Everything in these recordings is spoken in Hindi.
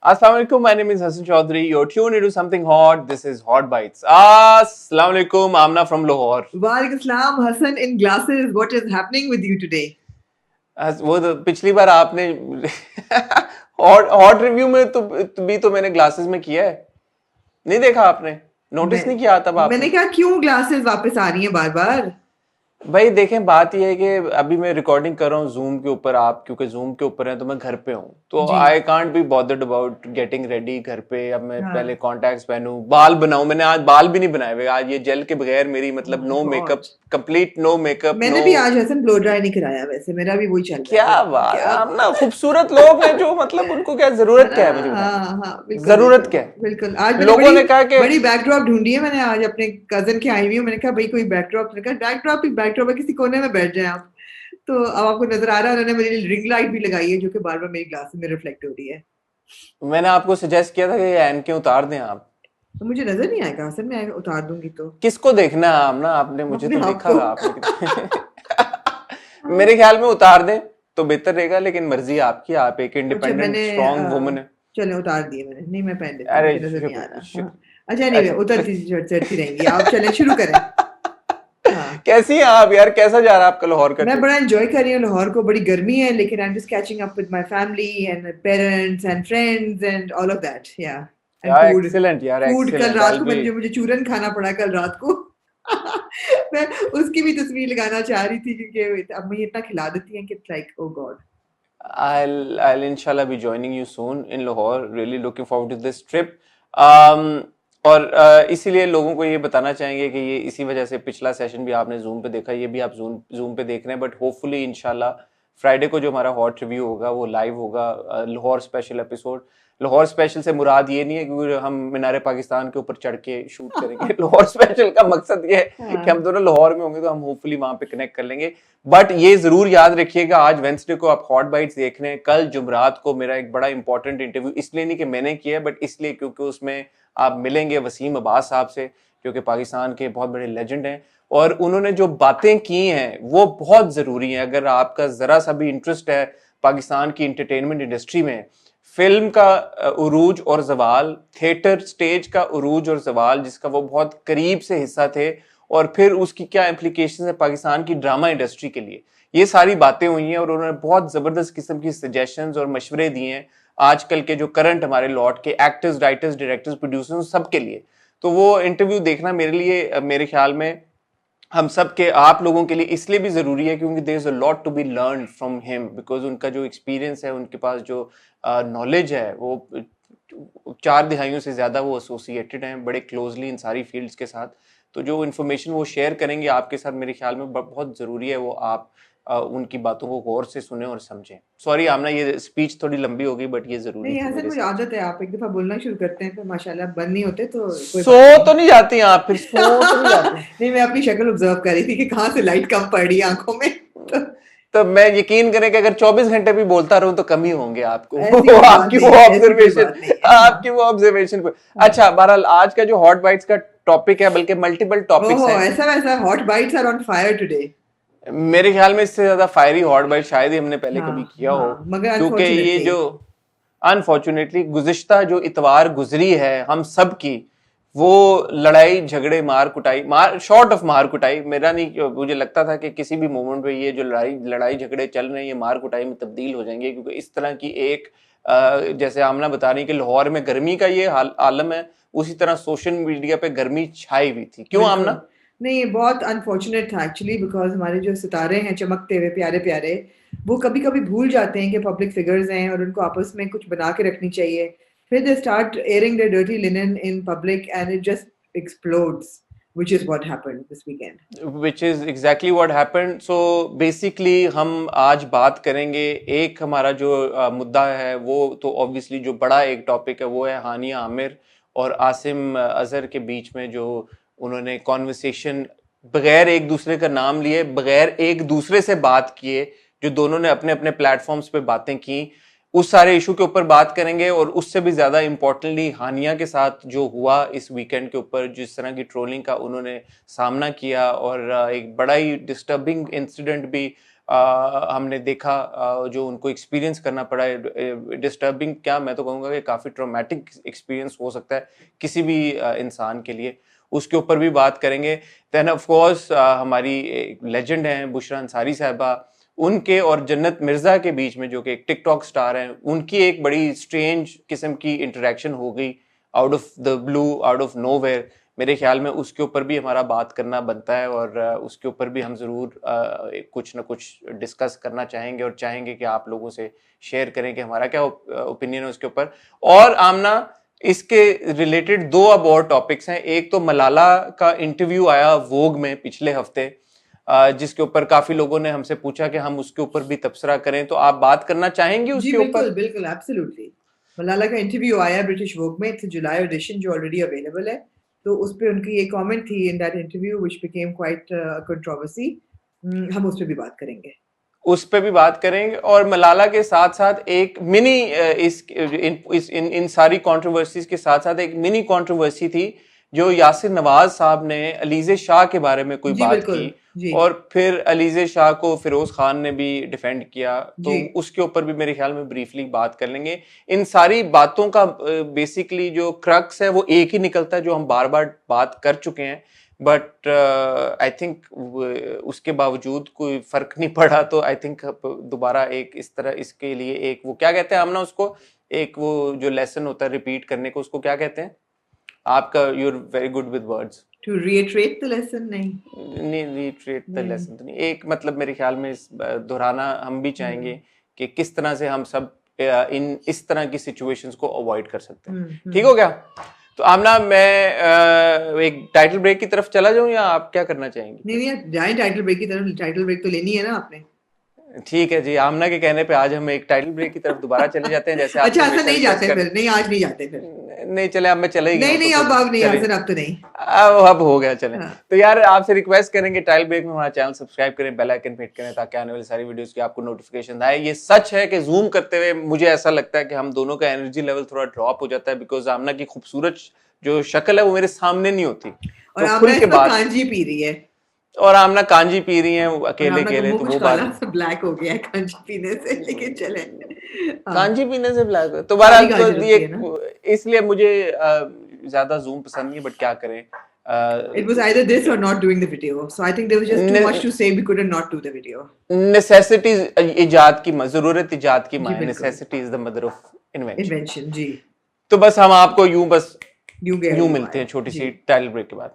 Assalamu alaikum. My name is Hassan Chaudhary. You're tuned into something hot. This is Hot Bites. Assalamu alaikum. Amna from Lahore. Walaikum Assalam, Hassan in glasses. What is happening with you today? वो तो पिछली बार आपने हॉट रिव्यू में तो मैंने ग्लासेस में किया है, नहीं देखा आपने? नोटिस नहीं किया तब आपने? मैंने कहा क्यों ग्लासेस वापस आ रही हैं बार बार? भाई देखें, बात यह है कि अभी मैं रिकॉर्डिंग कर रहा हूँ जूम के ऊपर, आप क्योंकि जूम के ऊपर हैं तो मैं घर पे हूँ, तो जी। I can't be bothered about getting ready घर पे। अब मैं हाँ। पहले कॉन्टैक्ट्स पहनूं, बाल बनाऊं। मैंने आज बाल भी नहीं बनाए हुए, आज ये जेल के बगैर मेरी मतलब My no God. Makeup, complete no makeup, मैंने नो। भी आज हसन ब्लो ड्राई नहीं कराया, वैसे मेरा भी वही चल रहा है। क्या बात, क्या हम ना खूबसूरत लोग हैं जो मतलब उनको क्या जरूरत क्या है मुझे बताएं, हाँ हाँ बिल्कुल जरूरत क्या है? बिल्कुल। आज मैंने लोगों ने कहा कि बड़ी बैकड्रॉप ढूंढी है। मैंने आज अपने कजन के आई हुई हूँ, मैंने कहा भाई कोई बैकड्रॉप, मैंने कहा बैकड्रॉप ही बैकड्रॉप है, किसी कोने में बैठ जाए आप। तो अब आपको नजर आ रहा है, उन्होंने मेरी रिंग लाइट भी लगाई है जो कि बार बार मेरी ग्लास में रिफ्लेक्ट हो रही है। मैंने आपको सजेस्ट किया था कि ये एनके उतार दें आप। तो मुझे नजर नहीं आएगा हसन, मैं उतार दूंगी तो किसको देखना है आमना, आपने मुझे अपने तो आप देखा को। आपने मेरे ख्याल में उतार दें तो बेहतर रहेगा, लेकिन मर्जी आपकी, आप एक अच्छा इंडिपेंडेंट मैंने स्ट्रांग वुमन है। चले उतार दिए मैंने, नहीं मैं पहन लेती हूँ, अरे मुझे नजर नहीं आ रहा। हाँ। अच्छा नहीं, अच्छा उतरती चढ़ती रहेंगी। आप चलें, शुरू करें। हाँ। कैसी हैं आप यार, कैसा जा रहा है आपका लाहौर का मैं ट्रिप? बड़ा एंजॉय कर रही हूँ लाहौर को, बड़ी गर्मी है लेकिन I am just catching up with my family and parents and friends and all of that. या एंड यार फूड। एक्सीलेंट यार, फूड कल एक्सीलेंट। रात आई को बी मुझे मुझे चूरन खाना पड़ा कल रात को। मैं उसकी भी तस्वीर लगाना चाह रही थी क्योंकि अब मुझे इतना खिला देती हैं कि like oh God. I'll inshallah be joining you soon in Lahore. Really looking forward to this trip. Um, और इसीलिए लोगों को ये बताना चाहेंगे कि ये इसी वजह से पिछला सेशन भी आपने जूम पे देखा, ये भी आप जूम पे देख रहे हैं, बट होपफुली इंशाल्लाह फ्राइडे को जो हमारा हॉट रिव्यू होगा वो लाइव होगा, Lahore special episode. Lahore special से मुराद ये नहीं है कि हम मीनार पाकिस्तान के ऊपर चढ़ के शूट करेंगे। लाहौर स्पेशल का मकसद ये है कि हम दोनों लाहौर में होंगे तो हम होपफुली वहां पे कनेक्ट कर लेंगे। बट ये जरूर याद रखिएगा, आज वेंसडे को आप हॉट बाइट्स देख रहे हैं, कल जुमरात को मेरा एक बड़ा इंपॉर्टेंट इंटरव्यू, इसलिए नहीं कि मैंने किया बट इसलिए क्योंकि उसमें आप मिलेंगे वसीम अब्बास साहब से, जो कि पाकिस्तान के बहुत बड़े लेजेंड हैं, और उन्होंने जो बातें की हैं वो बहुत जरूरी हैं। अगर आपका जरा सा भी इंटरेस्ट है पाकिस्तान की इंटरटेनमेंट इंडस्ट्री में, फिल्म का उरूज और जवाल, थिएटर स्टेज का उरूज और जवाल, जिसका वो बहुत करीब से हिस्सा थे, और फिर उसकी क्या इम्प्लीकेशन है पाकिस्तान की ड्रामा इंडस्ट्री के लिए, ये सारी बातें हुई हैं। और उन्होंने बहुत जबरदस्त किस्म की सजेशंस और मशवरे दिए हैं आजकल के जो करंट हमारे लॉट के एक्टर्स, राइटर्स, डायरेक्टर्स, प्रोड्यूसर्स सबके लिए। तो वो इंटरव्यू देखना मेरे लिए, मेरे ख्याल में हम सब के, आप लोगों के लिए इसलिए भी जरूरी है क्योंकि there is a lot to be learn from him, because उनका जो एक्सपीरियंस है, उनके पास जो नॉलेज है, वो 4 दिहाइयों से ज्यादा वो एसोसिएटेड हैं बड़े क्लोजली इन सारी फील्ड्स के साथ। तो जो इन्फॉर्मेशन वो शेयर करेंगे आपके साथ, मेरे ख्याल में बहुत जरूरी है वो आप उनकी बातों को गौर से सुने और समझें। सॉरी आमना, ये स्पीच थोड़ी लंबी हो गई बट ये जरूरी नहीं थी हसन, मेरे मुझे हिसाब से। आदत है, आप एक दफा बोलना शुरू करते हैं फिर माशाल्लाह बंद नहीं होते, तो कोई सो बात तो नहीं। नहीं जाती आप, फिर सो तो नहीं जाती? नहीं, मैं अपनी शक्ल ऑब्जर्व कर रही थी कि कहाँ से लाइट कम पड़ रही है आंखों में। तो तो मैं यकीन करें कि अगर 24 घंटे भी बोलता रहूं तो कमी होंगे आपको। ऐसी वो कोई बात आपकी नहीं वो है, ऐसी कोई ऑब्जर्वेशन, बात नहीं है। हाँ आपकी वो ऑब्जर्वेशन को। हाँ। अच्छा बहरहाल, आज का जो हॉट बाइट्स का टॉपिक है, बल्कि मल्टीपल टॉपिक्स ओहो, हैं, ऐसा वैसा hot bites are on fire today. मेरे ख्याल में इससे ज्यादा फायरी हॉट बाइट शायद ही हमने पहले कभी हाँ किया हो। हाँ, मगर क्योंकि ये अनफॉर्चुनेटली। जो अनफॉर्चुनेटली गुज़िश्ता जो इतवार गुजरी है हम सब की, वो लड़ाई झगड़े मार कुटाई, मार शॉर्ट ऑफ मार कुटाई, मेरा नहीं, मुझे लगता था कि किसी भी मोमेंट पे ये जो लड़ाई लड़ाई झगड़े चल रहे हैं ये मार कुटाई में तब्दील हो जाएंगे, क्योंकि इस तरह की एक जैसे आमना बता रही कि लाहौर में गर्मी का ये आलम है, उसी तरह सोशल मीडिया पे गर्मी छाई हुई थी। क्यों बिल्कुल। आमना? नहीं, ये बहुत अनफॉर्चुनेट था एक्चुअली, बिकॉज हमारे जो सितारे हैं चमकते हुए प्यारे प्यारे, वो कभी कभी भूल जाते हैं कि पब्लिक फिगर्स हैं और उनको आपस में कुछ बना के रखनी चाहिए। फिर they start airing their dirty linen in public and it just explodes, which is what happened this weekend. Which is exactly what happened. So basically हम आज बात करेंगे, एक हमारा जो मुद्दा है वो तो ऑब्वियसली जो बड़ा एक टॉपिक है वो है हानिया आमिर और आसिम अजहर के बीच में जो उन्होंने कॉन्वर्सेशन, बगैर एक दूसरे का नाम लिए, बगैर एक दूसरे से बात किए, जो दोनों ने अपने अपने प्लेटफॉर्म्स पे बातें की, उस सारे इशू के ऊपर बात करेंगे। और उससे भी ज्यादा इंपॉर्टेंटली हानिया के साथ जो हुआ इस वीकेंड के ऊपर, जिस तरह की ट्रोलिंग का उन्होंने सामना किया, और एक बड़ा ही डिस्टर्बिंग इंसिडेंट भी हमने देखा जो उनको एक्सपीरियंस करना पड़ा है, डिस्टर्बिंग क्या, मैं तो कहूँगा कि काफ़ी ट्रॉमेटिक एक्सपीरियंस हो सकता है किसी भी इंसान के लिए, उसके ऊपर भी बात करेंगे। देन ऑफ कोर्स हमारी लेजेंड हैं बुशरा अंसारी साहबा, उनके और जन्नत मिर्जा के बीच में, जो कि एक टिकटॉक स्टार हैं, उनकी एक बड़ी स्ट्रेंज किस्म की इंटरेक्शन हो गई out of the blue, out of nowhere. मेरे ख्याल में उसके ऊपर भी हमारा बात करना बनता है और उसके ऊपर भी हम ज़रूर कुछ ना कुछ डिस्कस करना चाहेंगे और चाहेंगे कि आप लोगों से शेयर करें कि हमारा क्या ओपिनियन है उसके ऊपर। और आमना, इसके रिलेटेड दो अब और टॉपिक्स हैं। एक तो मलाला का इंटरव्यू आया वोग में पिछले हफ्ते, जिसके ऊपर काफी लोगों ने हमसे पूछा कि हम उसके ऊपर भी तबसरा करें, तो आप बात करना चाहेंगे जी उसके बिल्कुल ऊपर? बिल्कुल एब्सोल्युटली। मलाला का इंटरव्यू आया ब्रिटिश वोग में, इट्स जुलाई एडिशन जो ऑलरेडी अवेलेबल है। तो उस पे उनकी एक कमेंट थी in that interview which became quite controversy. हम उस पे भी बात करेंगे। उस पे भी बात करेंगे और मलाला के साथ साथ एक मिनी इन सारी कंट्रोवर्सीज के साथ साथ एक मिनी कंट्रोवर्सी थी जो यासिर नवाज साहब ने अलीजे शाह के बारे में कोई जी बात बिल्कुल की, जी और फिर अलीजे शाह को फिरोज खान ने भी डिफेंड किया, तो जी उसके ऊपर भी मेरे ख्याल में ब्रीफली बात कर लेंगे। इन सारी बातों का बेसिकली जो क्रक्स है वो एक ही निकलता है जो हम बार बार बात कर चुके हैं, बट आई थिंक उसके बावजूद कोई फर्क नहीं पड़ा, तो आई थिंक दोबारा एक इस तरह इसके लिए एक वो क्या कहते हैं हम ना उसको, एक वो जो लेसन होता है रिपीट करने को, उसको क्या कहते हैं? आपका you are very good with words. To reiterate the lesson नहीं नहीं, रिट्रेट द हम्म लेसन तो नहीं, एक मतलब मेरे ख्याल में दोहराना हम भी चाहेंगे हम्म कि किस तरह से हम सब इन इस तरह की सिचुएशंस को अवॉइड कर सकते हैं। ठीक हम्म। हो गया? तो आमना, मैं एक टाइटल ब्रेक की तरफ चला जाऊं या आप क्या करना चाहेंगी? नहीं नहीं जाए टाइटल ब्रेक की तरफ, टाइटल ब्रेक तो लेनी है ना आपने। ठीक है जी, आमना के कहने पे आज हम एक टाइटल ब्रेक की तरफ दोबारा चले जाते हैं, जैसे आपने अच्छा ऐसा हमेशा नहीं रिक्वेस्ट जाते कर। फिर, नहीं आज नहीं जाते फिर। नहीं चले, अब मैं चले ही गया नहीं हूं, तो नहीं फिर अब नहीं चले। हसन अब तो नहीं। अब हो गया, चले। हाँ तो यार आपसे रिक्वेस्ट करेंगे टाइल ब्रेक में हमारा चैनल सब्सक्राइब करें, बेल आइकन हिट करें ताकि आने वाली सारी वीडियोस की आपको नोटिफिकेशन आए। ये सच है कि जूम करते हुए मुझे ऐसा लगता है कि हम दोनों का एनर्जी लेवल थोड़ा ड्रॉप हो जाता है, बिकॉज आमना की खूबसूरत जो शक्ल है वो मेरे सामने नहीं होती, और तो आमना खुल इस के पर बात। कांजी पी रही है और आमना कांजी पी रही हैं और अकेले आमना का अकेले, मुंह तो कुछ वो काला बात। सा ब्लैक हो गया है कांजी पीने से, लेकिन चले। हाँ कांजी पीने से ब्लैक तो काली बहरहाल, तो गाजर ये होती है ना। इसलिए मुझे ज्यादा जूम पसंद नहीं, बट क्या करें। It was either this or not doing the video. So I think there was just too much to say. We couldn't not do the video. Necessities इजाद की जरूरत इजाद की जी माँ, बिल्कुल necessity is the mother of invention. Invention जी। तो बस हम आपको यूं बस यूं गए यूं यूं मिलते आए हैं छोटी जी। सी टाइटल ब्रेक के बाद।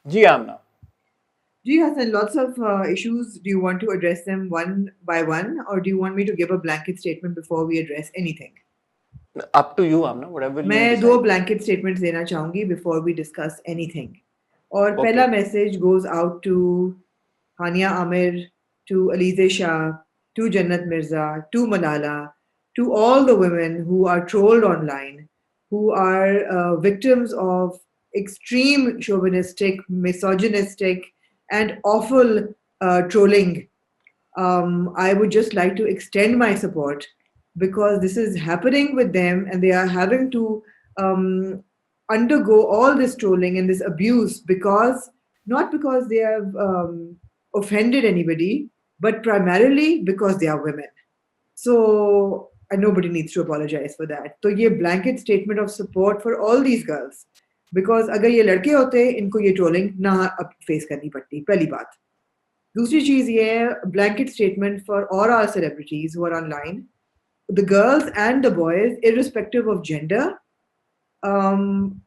जी आमना। Ji Hassan, lots of issues. Do you want to address them one by one, or do you want me to give a blanket statement before we address anything? Up to you Amna, whatever you मैं दो डिसाइड। blanket statements देना चाहूंगी before we discuss anything. और ओके। पहला message goes out to Hania Amir, to Alize Shah, to Jannat Mirza, to Malala, to all the women who are trolled online, who are victims of extreme chauvinistic, misogynistic, and awful trolling. I would just like to extend my support because this is happening with them and they are having to undergo all this trolling and this abuse because not because they have offended anybody, but primarily because they are women. So, and nobody needs to apologize for that. So, ये blanket statement of support for all these girls. Because अगर ये लड़के होते इनको ये ट्रोलिंग ना अब फेस करनी पड़ती, पहली बात। दूसरी चीज ये है blanket statement for all our celebrities who are online, the girls and the boys, irrespective of gender.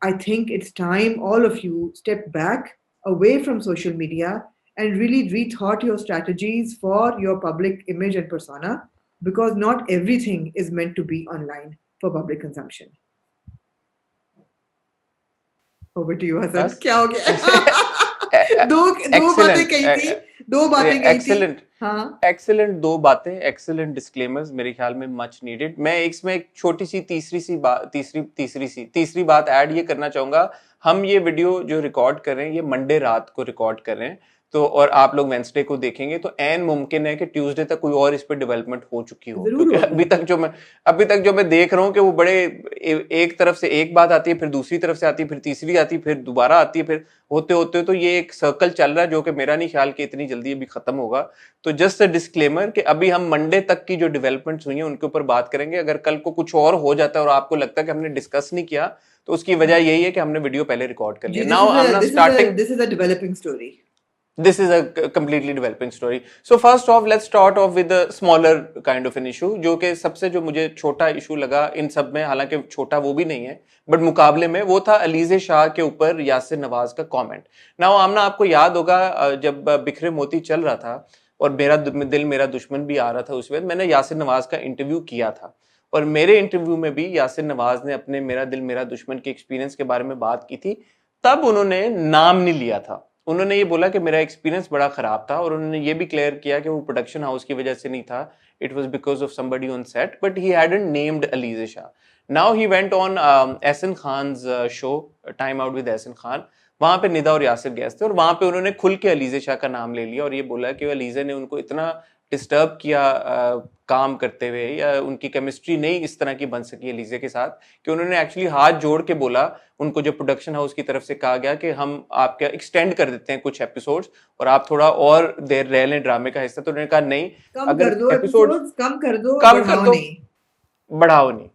I think it's time all of you step back away from social media and really rethought your strategies for your public image and persona because not everything is meant to be online for public consumption. Over to you, Hassan. बस क्या हो गया? दो बातें कही थी, दो बातें कही थी। एक्सेलेंट, हाँ एक्सेलेंट दो बातें, एक्सेलेंट डिस्क्लेमर्स, मेरे ख्याल में मच नीडेड। मैं इसमें एक छोटी सी तीसरी बात ऐड ये करना चाहूंगा। हम ये वीडियो जो रिकॉर्ड कर रहे हैं ये मंडे रात को रिकॉर्ड कर रहे हैं, तो और आप लोग वेंसडे को देखेंगे तो एन मुमकिन है कि ट्यूसडे तक कोई और इस पे डेवलपमेंट हो चुकी हो, जरूर क्योंकि होगी। अभी तक जो मैं देख रहा हूँ कि वो बड़े एक तरफ से एक बात आती है, फिर दूसरी तरफ से आती है, फिर तीसरी आती है, फिर दोबारा आती है, फिर होते होते तो ये एक सर्कल चल रहा है जो कि मेरा नहीं ख्याल कि इतनी जल्दी अभी खत्म होगा। तो जस्ट अ डिस्क्लेमर कि अभी हम मंडे तक की जो डेवलपमेंट्स हुई हैं उनके ऊपर बात करेंगे। अगर कल को कुछ और हो जाता है और आपको लगता है कि हमने डिस्कस नहीं किया, तो उसकी वजह यही है कि हमने वीडियो पहले रिकॉर्ड कर जी, लिया। Now I am not starting, this is a developing story. this is a completely developing story. So first off, let's start off with a smaller kind of an issue, जो कि सबसे जो मुझे छोटा इशू लगा इन सब में, हालांकि छोटा वो भी नहीं है बट मुकाबले में, वो था अलीज़े शाह के ऊपर यासिर नवाज का कमेंट। नाउ आमना, आपको याद होगा जब बिखरे मोती चल रहा था और मेरा दिल मेरा दुश्मन भी आ रहा था, उस वक्त मैंने यासिर नवाज का इंटरव्यू किया था और मेरे इंटरव्यू में भी यासिर नवाज ने अपने मेरा दिल मेरा दुश्मन के एक्सपीरियंस के बारे में बात की थी। तब उन्होंने नाम नहीं लिया था, उन्होंने ये बोला कि मेरा एक्सपीरियंस बड़ा खराब था और उन्होंने ये भी क्लियर किया कि वो प्रोडक्शन हाउस की वजह से नहीं था, it was because of somebody on set, but he hadn't named Alizeh Shah. Now he went on Ehsan Khan's show time out with Ehsan Khan, वहां पे निदा और यासिर गेस्ट थे और वहां पे उन्होंने खुल के अलीज़े शाह का नाम ले लिया और ये बोला कि अलीज़े ने उनको इतना डिस्टर्ब किया काम करते हुए, या उनकी केमिस्ट्री नहीं इस तरह की बन सकी अलीज़े के साथ, कि उन्होंने एक्चुअली हाथ जोड़ के बोला उनको, जब प्रोडक्शन हाउस की तरफ से कहा गया कि हम आपका एक्सटेंड कर देते हैं कुछ एपिसोड्स और आप थोड़ा और देर रह लें ड्रामे का हिस्सा, तो उन्होंने कहा नहीं, कम अगर कर दो एपिसोड्स एपिसोड्स, कम कर दो, कम कर बढ़ाओ दो, नहीं। बढ़ाओ नहीं।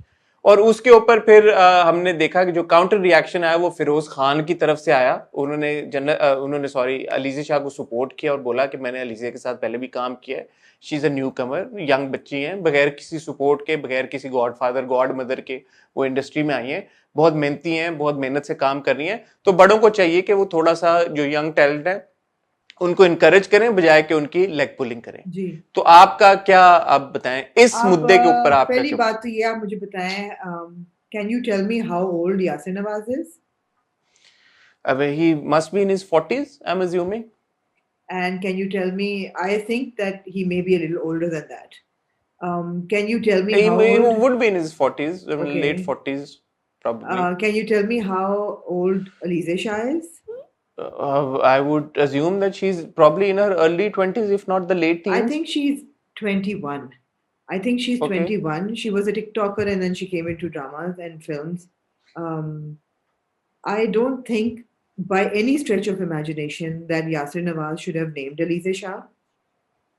और उसके ऊपर फिर हमने देखा कि जो काउंटर रिएक्शन आया वो फिरोज खान की तरफ से आया। उन्होंने सॉरी अलीज़े शाह को सपोर्ट किया और बोला कि मैंने अलीज़े के साथ पहले भी काम किया है, she is a new Qamar, young बच्ची हैं, बगैर किसी सपोर्ट के, बगैर किसी गॉड फादर गॉड मदर के वो इंडस्ट्री में आई हैं, बहुत मेहनती हैं, बहुत मेहनत से काम कर रही हैं। तो बड़ों को चाहिए कि वो थोड़ा सा जो यंग टैलेंट है उनको इनकरेज करें बजाय कि उनकी लेग पुलिंग करें। जी, तो आपका क्या, आप बताएं इस आप मुद्दे के ऊपर आपका पहली क्या? बात तो ये आप मुझे बताएं, can you tell me how old Yasir Nawaz is? He must be in his 40s, I'm assuming. And can you tell me, I think that he may be a little older than that. Can you tell me how He old? would be in his 40s, I mean, late Okay. 40s, probably. Can you tell me how old Alize Shah is? I would assume that she's probably in her early 20s, if not the late I teens. think she's 21. I think she's Okay. 21. She was a TikToker and then she came into dramas and films. Um, I don't think by any stretch of imagination that Yasir Nawaz should have named Alize Shah.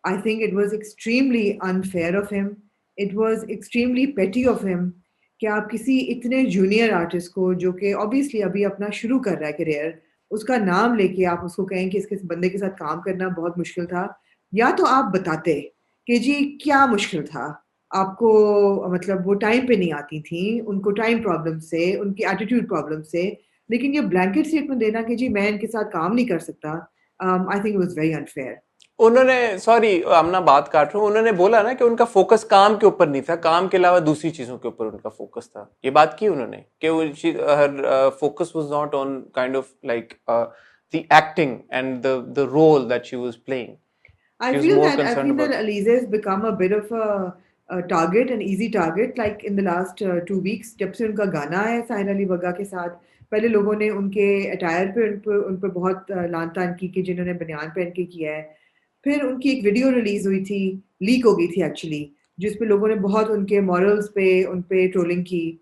I think it was extremely unfair of him. It was extremely petty of him कि आप किसी इतने जूनियर आर्टिस्ट को, जो कि ऑब्वियसली अभी अपना शुरू कर रहा है करियर, उसका नाम लेके आप उसको कहें कि इसके बंदे के साथ काम करना बहुत मुश्किल था। या तो आप बताते कि जी क्या मुश्किल था, आपको मतलब वो टाइम पे नहीं आती थी, उनको टाइम प्रॉब्लम से, उनकी एटीट्यूड प्रॉब्लम से, लेकिन ये ब्लैंकेट स्टेटमेंट देना कि जी मैं इनके साथ काम नहीं कर सकता, I think it was very unfair. उन्होंने, सॉरी आमना बात काट रहा हूँ, उन्होंने बोला ना कि उनका फोकस काम के ऊपर नहीं था, काम के अलावा दूसरी चीजों के ऊपर उनका फोकस था। ये बात की उन्होंने कि her focus was not on kind of like the acting and the role that she was playing, she was more I concerned feel that about. Alize has become a bit of a target, an easy target. Like in the last 2 weeks, जब से उनका गाना है साहिर अली वगा के साथ, पहले लोगों ने उनके अटायर पे उन पे बहुत लान तान की कि जिन्होंने बनियान पहन के किया है। फिर उनकी एक वीडियो रिलीज हुई थी, लीक हो गई थी एक्चुअली, जिसपे लोगों ने बहुत उनके मॉरल्स पे उन पे ट्रोलिंग की।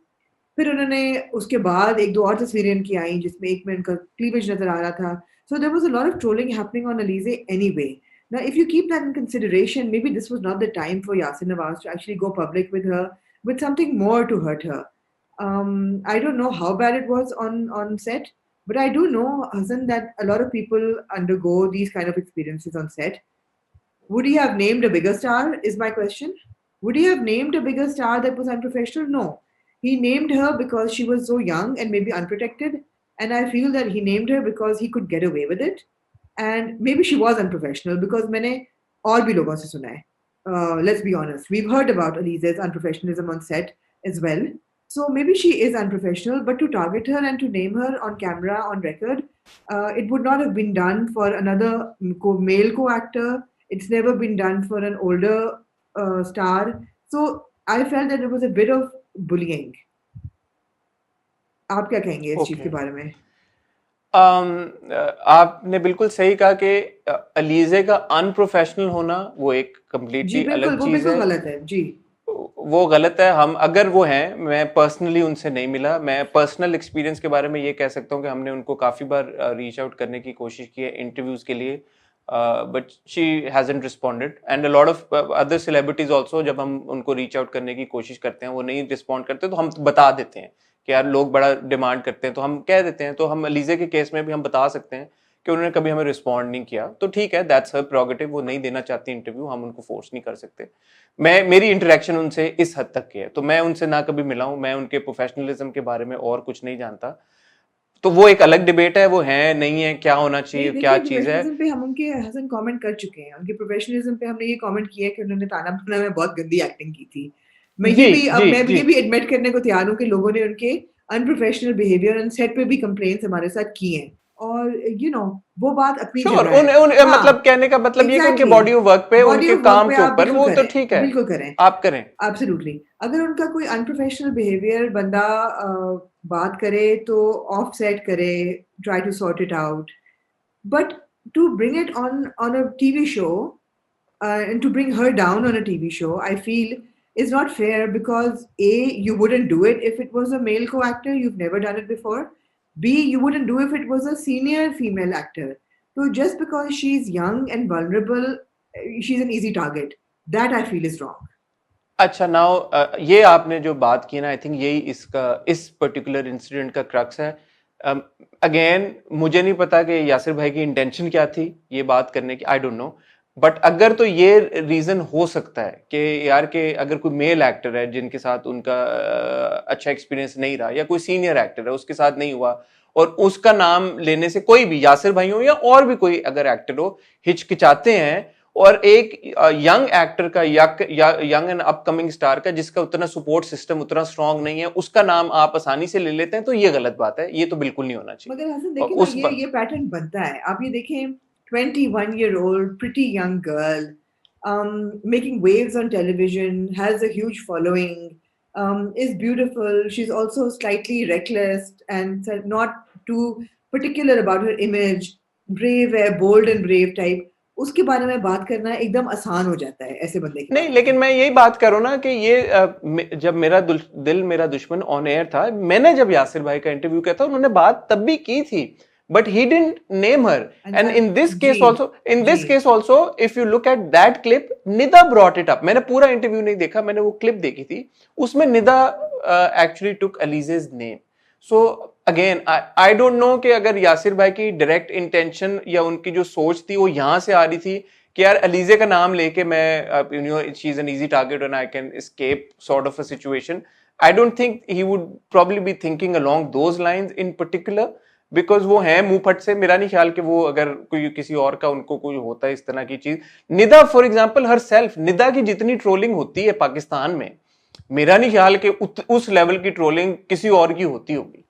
फिर उन्होंने उसके बाद एक दो और तस्वीरें उनकी आई जिसमें एक में उनका क्लीवेज नजर आ रहा था। So there was a lot of trolling happening on Alizeh anyway. Now, if you keep that in consideration, maybe this was not the time for Yasin Nawaz to actually go public with her with something more to hurt her. I don't know how bad it was on set, but I do know, Hassan, that a lot of people undergo these kind of experiences on set. Would he have named a bigger star? Is my question. Would he have named a bigger star that was unprofessional? No. He named her because she was so young and maybe unprotected. And I feel that he named her because he could get away with it. And maybe she was unprofessional because मैंने और भी लोगों से सुना है. Let's be honest. We've heard about Alize's unprofessionalism on set as well. So maybe she is unprofessional, but to target her and to name her on camera, on record, it would not have been done for another male co-actor. It's never been done for an older star. So I felt that it was a bit of bullying. आप क्या कहेंगे इस चीज के Okay. बारे में? आपने बिल्कुल सही कहा कि अलीजे का अनप्रोफेशनल होना वो एक जी कंप्लीटली बिल्कुल, अलग वो चीज बिल्कुल है। गलत है जी। वो गलत है। हम अगर वो हैं, मैं पर्सनली उनसे नहीं मिला, मैं पर्सनल एक्सपीरियंस के बारे में ये कह सकता हूँ कि हमने उनको काफी बार रीच आउट करने की कोशिश की है इंटरव्यूज के लिए, but she hasn't responded and a lot of other celebrities also. जब हम उनको रीच आउट करने की कोशिश करते हैं वो नहीं रिस्पॉन्ड करते तो हम बता देते हैं कि यार लोग बड़ा डिमांड करते हैं, तो हम कह देते हैं। तो हम अलीजे के केस में भी हम बता सकते हैं कि उन्होंने कभी हमें रिस्पॉन्ड नहीं किया, तो ठीक है, दैट्स हर प्रोगेटिव। वो नहीं देना चाहती इंटरव्यू, हम उनको फोर्स नहीं कर सकते। मैं मेरी इंटरेक्शन उनसे इस हद तक की है, तो मैं उनसे ना कभी मिला हूं, मैं उनके प्रोफेशनलिज्म के बारे में और कुछ नहीं जानता। तो वो एक अलग डिबेट है, वो है नहीं है, क्या होना नहीं चाहिए, क्या देखिए, चीज है। प्रोफेशनलिज्म पे हम उनके हसन कमेंट कर चुके हैं। उनके प्रोफेशनलिज्म पे हमने ये कमेंट किया है कि उन्होंने ताना बाना में बहुत गंदी एक्टिंग की थी। मैं ये जी भी अब जी मैं जी। ये भी एडमिट करने को तैयार हूँ कि लोगों ने उनके अनप्रोफेशनल बिहेवियर ऑन सेट पे भी कंप्लेंट्स हमारे साथ की हैं, और वो बात अपनी श्योर, जगह है। उन हाँ, मतलब कहने का मतलब ये कि उनके एग्जैक्टली। बॉडी ऑफ वर्क पे, बॉडी उनके ऑफ वर्क काम पे के आप ऊपर, बिल्कुल वो तो करें, ठीक है, बिल्कुल करें। आप करें। एब्सोल्युटली। अगर उनका कोई अनप्रोफेशनल बिहेवियर बंदा बात करे तो ऑफ सेट करे, try to sort it out. But to bring it on a TV show, and to bring her down on a TV show, I feel is not fair because A, you wouldn't do it if it was a male co-actor, you've never done it before. B, you wouldn't do if it was a senior female actor. So just because she's young and vulnerable, she's an easy target. That I feel is wrong. अच्छा, नाउ ये आपने जो बात की ना, आई थिंक यही इसका, इस पर्टिकुलर इंसिडेंट का क्रक्स है। अगेन मुझे नहीं पता कि यासिर भाई की इंटेंशन क्या थी ये बात करने की, आई डोंट नो। बट अगर तो ये रीजन हो सकता है कि यार के अगर कोई मेल एक्टर है जिनके साथ उनका अच्छा एक्सपीरियंस नहीं रहा, या कोई सीनियर एक्टर है उसके साथ नहीं हुआ, और उसका नाम लेने से कोई भी, यासिर भाई हो या और भी कोई अगर एक्टर हो, हिचकिचाते हैं, और एक यंग एक्टर का, यंग एंड अपकमिंग स्टार का जिसका उतना सपोर्ट सिस्टम उतना स्ट्रांग नहीं है, उसका नाम आप आसानी से ले लेते हैं, तो ये गलत बात है, ये तो बिल्कुल नहीं होना चाहिए। मगर हसन और देखिए ना, उस ये पैटर्न बनता है। आप ये देखें, 21-year-old pretty young girl, making waves on television, has a huge following, is beautiful. She's also slightly reckless and not too particular about her image. Brave है, bold and brave type. उसके बारे में बात करना एकदम आसान हो जाता है ऐसे बंदे के नहीं, बारे में। लेकिन मैं यही बात करूं ना कि ये जब मेरा दिल मेरा दुश्मन ऑन एयर था, मैंने जब यासिर भाई का इंटरव्यू किया था, उन्होंने बात तब भी की थी, but he didn't name her. And and that, जी, इन जी, this case also, if you look at that clip, Nida brought it up. मैंने पूरा इंटरव्यू नहीं देखा, मैंने वो क्लिप देखी थी, उसमें Nida actually took Alizeh's name. So again I don't know कि अगर यासिर भाई की डायरेक्ट इंटेंशन या उनकी जो सोच थी वो यहां से आ रही थी कि यार अलीजे का नाम लेके मैं, you know, she is an easy target and I can escape sort of a situation. I don't think he would probably be thinking along those lines in particular, because वो है मुंह फट से। मेरा नहीं ख्याल कि वो अगर कोई किसी और का उनको कोई होता है इस तरह की चीज। Nida for example her self, Nida की जितनी ट्रोलिंग होती है पाकिस्तान में, मेरा नहीं ख्याल कि उस लेवल की ट्रोलिंग किसी और की होती होगी।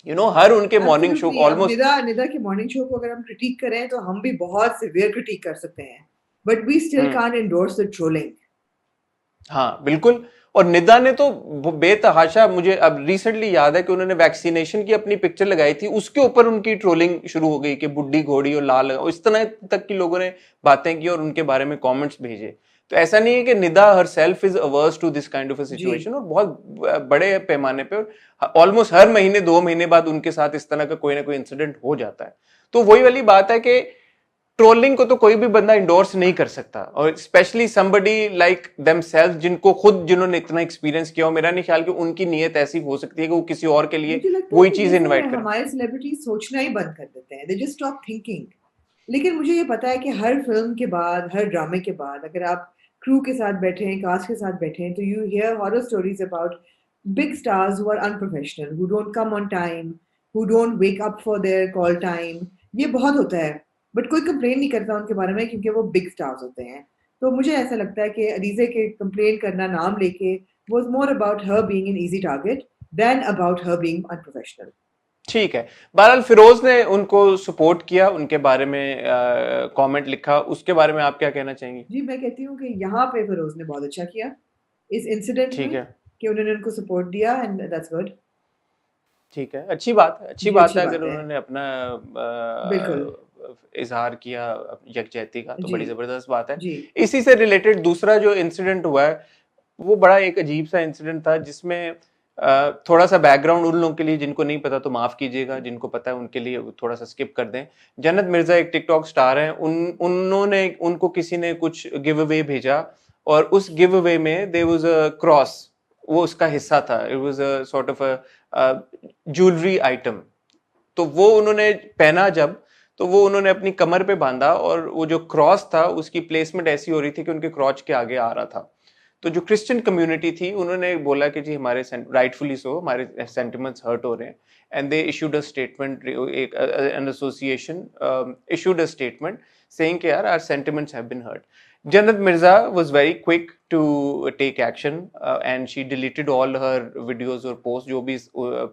हर उनके मॉर्निंग शो एब्सोल्युटली। अब ऑलमोस्ट। निदा निदा के मॉर्निंग शो को अगर हम क्रिटिक करें तो हम भी बहुत सिवियर क्रिटिक कर सकते हैं, but we still can't endorse the trolling. हाँ बिल्कुल। और निदा ने तो बेतहाशा, मुझे अब रिसेंटली याद है कि उन्होंने वैक्सीनेशन की अपनी पिक्चर लगाई थी, उसके ऊपर उनकी ट्रोलिंग शुरू हो गई कि बुड्ढी घोड़ी और लाल, इस तरह तक की लोगों ने बातें की और उनके बारे में कमेंट्स भेजे। तो ऐसा नहीं है कि Nida herself is averse to this kind of a जी, सिचुएशन, और बहुत बड़े पैमाने पे ऑलमोस्ट हर महीने 2 महीने बाद उनके साथ इस तरह का कोई ना कोई इंसिडेंट हो जाता है। तो वही वाली बात है कि ट्रोलिंग को तो कोई भी बंदा इंडोर्स नहीं कर सकता, और स्पेशली समबडी लाइक देमसेल्फ, जिनको खुद, जिन्होंने इतना एक्सपीरियंस किया हो। मेरा नहीं ख्याल कि उनकी नीयत ऐसी हो सकती है कि वो किसी और के लिए मुझे लगता है वही कि चीज जैसे इनवाइट करें। हमारे सेलिब्रिटीज सोचना ही बंद कर देते हैं, दे जस्ट स्टॉप थिंकिंग। लेकिन मुझे ये पता है कि हर फिल्म के बाद, हर ड्रामे के बाद, अगर आप क्रू के साथ बैठे हैं, कास्ट के साथ बैठे हैं, तो you hear horror stories about big stars who are unprofessional, who don't come on time, who don't wake up for their call time. ये बहुत होता है, बट कोई कंप्लेन नहीं करता उनके बारे में क्योंकि वो बिग स्टार्स होते हैं। तो मुझे ऐसा लगता है कि अलीजे के कंप्लेन करना नाम लेके was more about her being an easy target than about her being unprofessional. ठीक है। बहरहाल फिरोज ने उनको सपोर्ट किया, उनके बारे में कमेंट लिखा, उसके बारे में आप क्या कहना चाहेंगी? जी, मैं कहती हूँ कि यहाँ पे फिरोज ने बहुत अच्छा किया इस इंसिडेंट ठीक में है। कि उन्होंने उनको सपोर्ट दिया, एंड दैट्स गुड। ठीक है, अच्छी बात है, अच्छी जी बात अच्छी है बात अगर है उन्होंने अपना बिल्कुल इजहार किया यकजहती का, तो जी बड़ी जबरदस्त बात है। जी इसी से रिलेटेड दूसरा जो इंसिडेंट हुआ है, वो बड़ा एक अजीब सा इंसिडेंट था, जिसमें थोड़ा सा बैकग्राउंड उन लोगों के लिए जिनको नहीं पता तो माफ कीजिएगा, जिनको पता है उनके लिए थोड़ा सा स्किप कर दें। जन्नत मिर्जा एक टिकटॉक स्टार हैं, उन्होंने उनको किसी ने कुछ गिव अवे भेजा, और उस गिव अवे में देयर वाज अ क्रॉस, वो उसका हिस्सा था। It was a sort of a jewellery item. तो वो उन्होंने पहना जब, तो वो उन्होंने अपनी कमर पे बांधा, और वो जो क्रॉस था उसकी प्लेसमेंट ऐसी हो रही थी कि उनके क्रॉच के आगे आ रहा था। तो जो क्रिश्चियन कम्युनिटी थी उन्होंने बोला कि जी हमारे राइटफुली सो हमारे सेंटिमेंट्स हर्ट हो रहे हैं, and they issued a statement, एक an association issued a statement saying कि यार our sentiments have been hurt. Jannat Mirza was very quick to take action, and she deleted all her videos और post, जो भी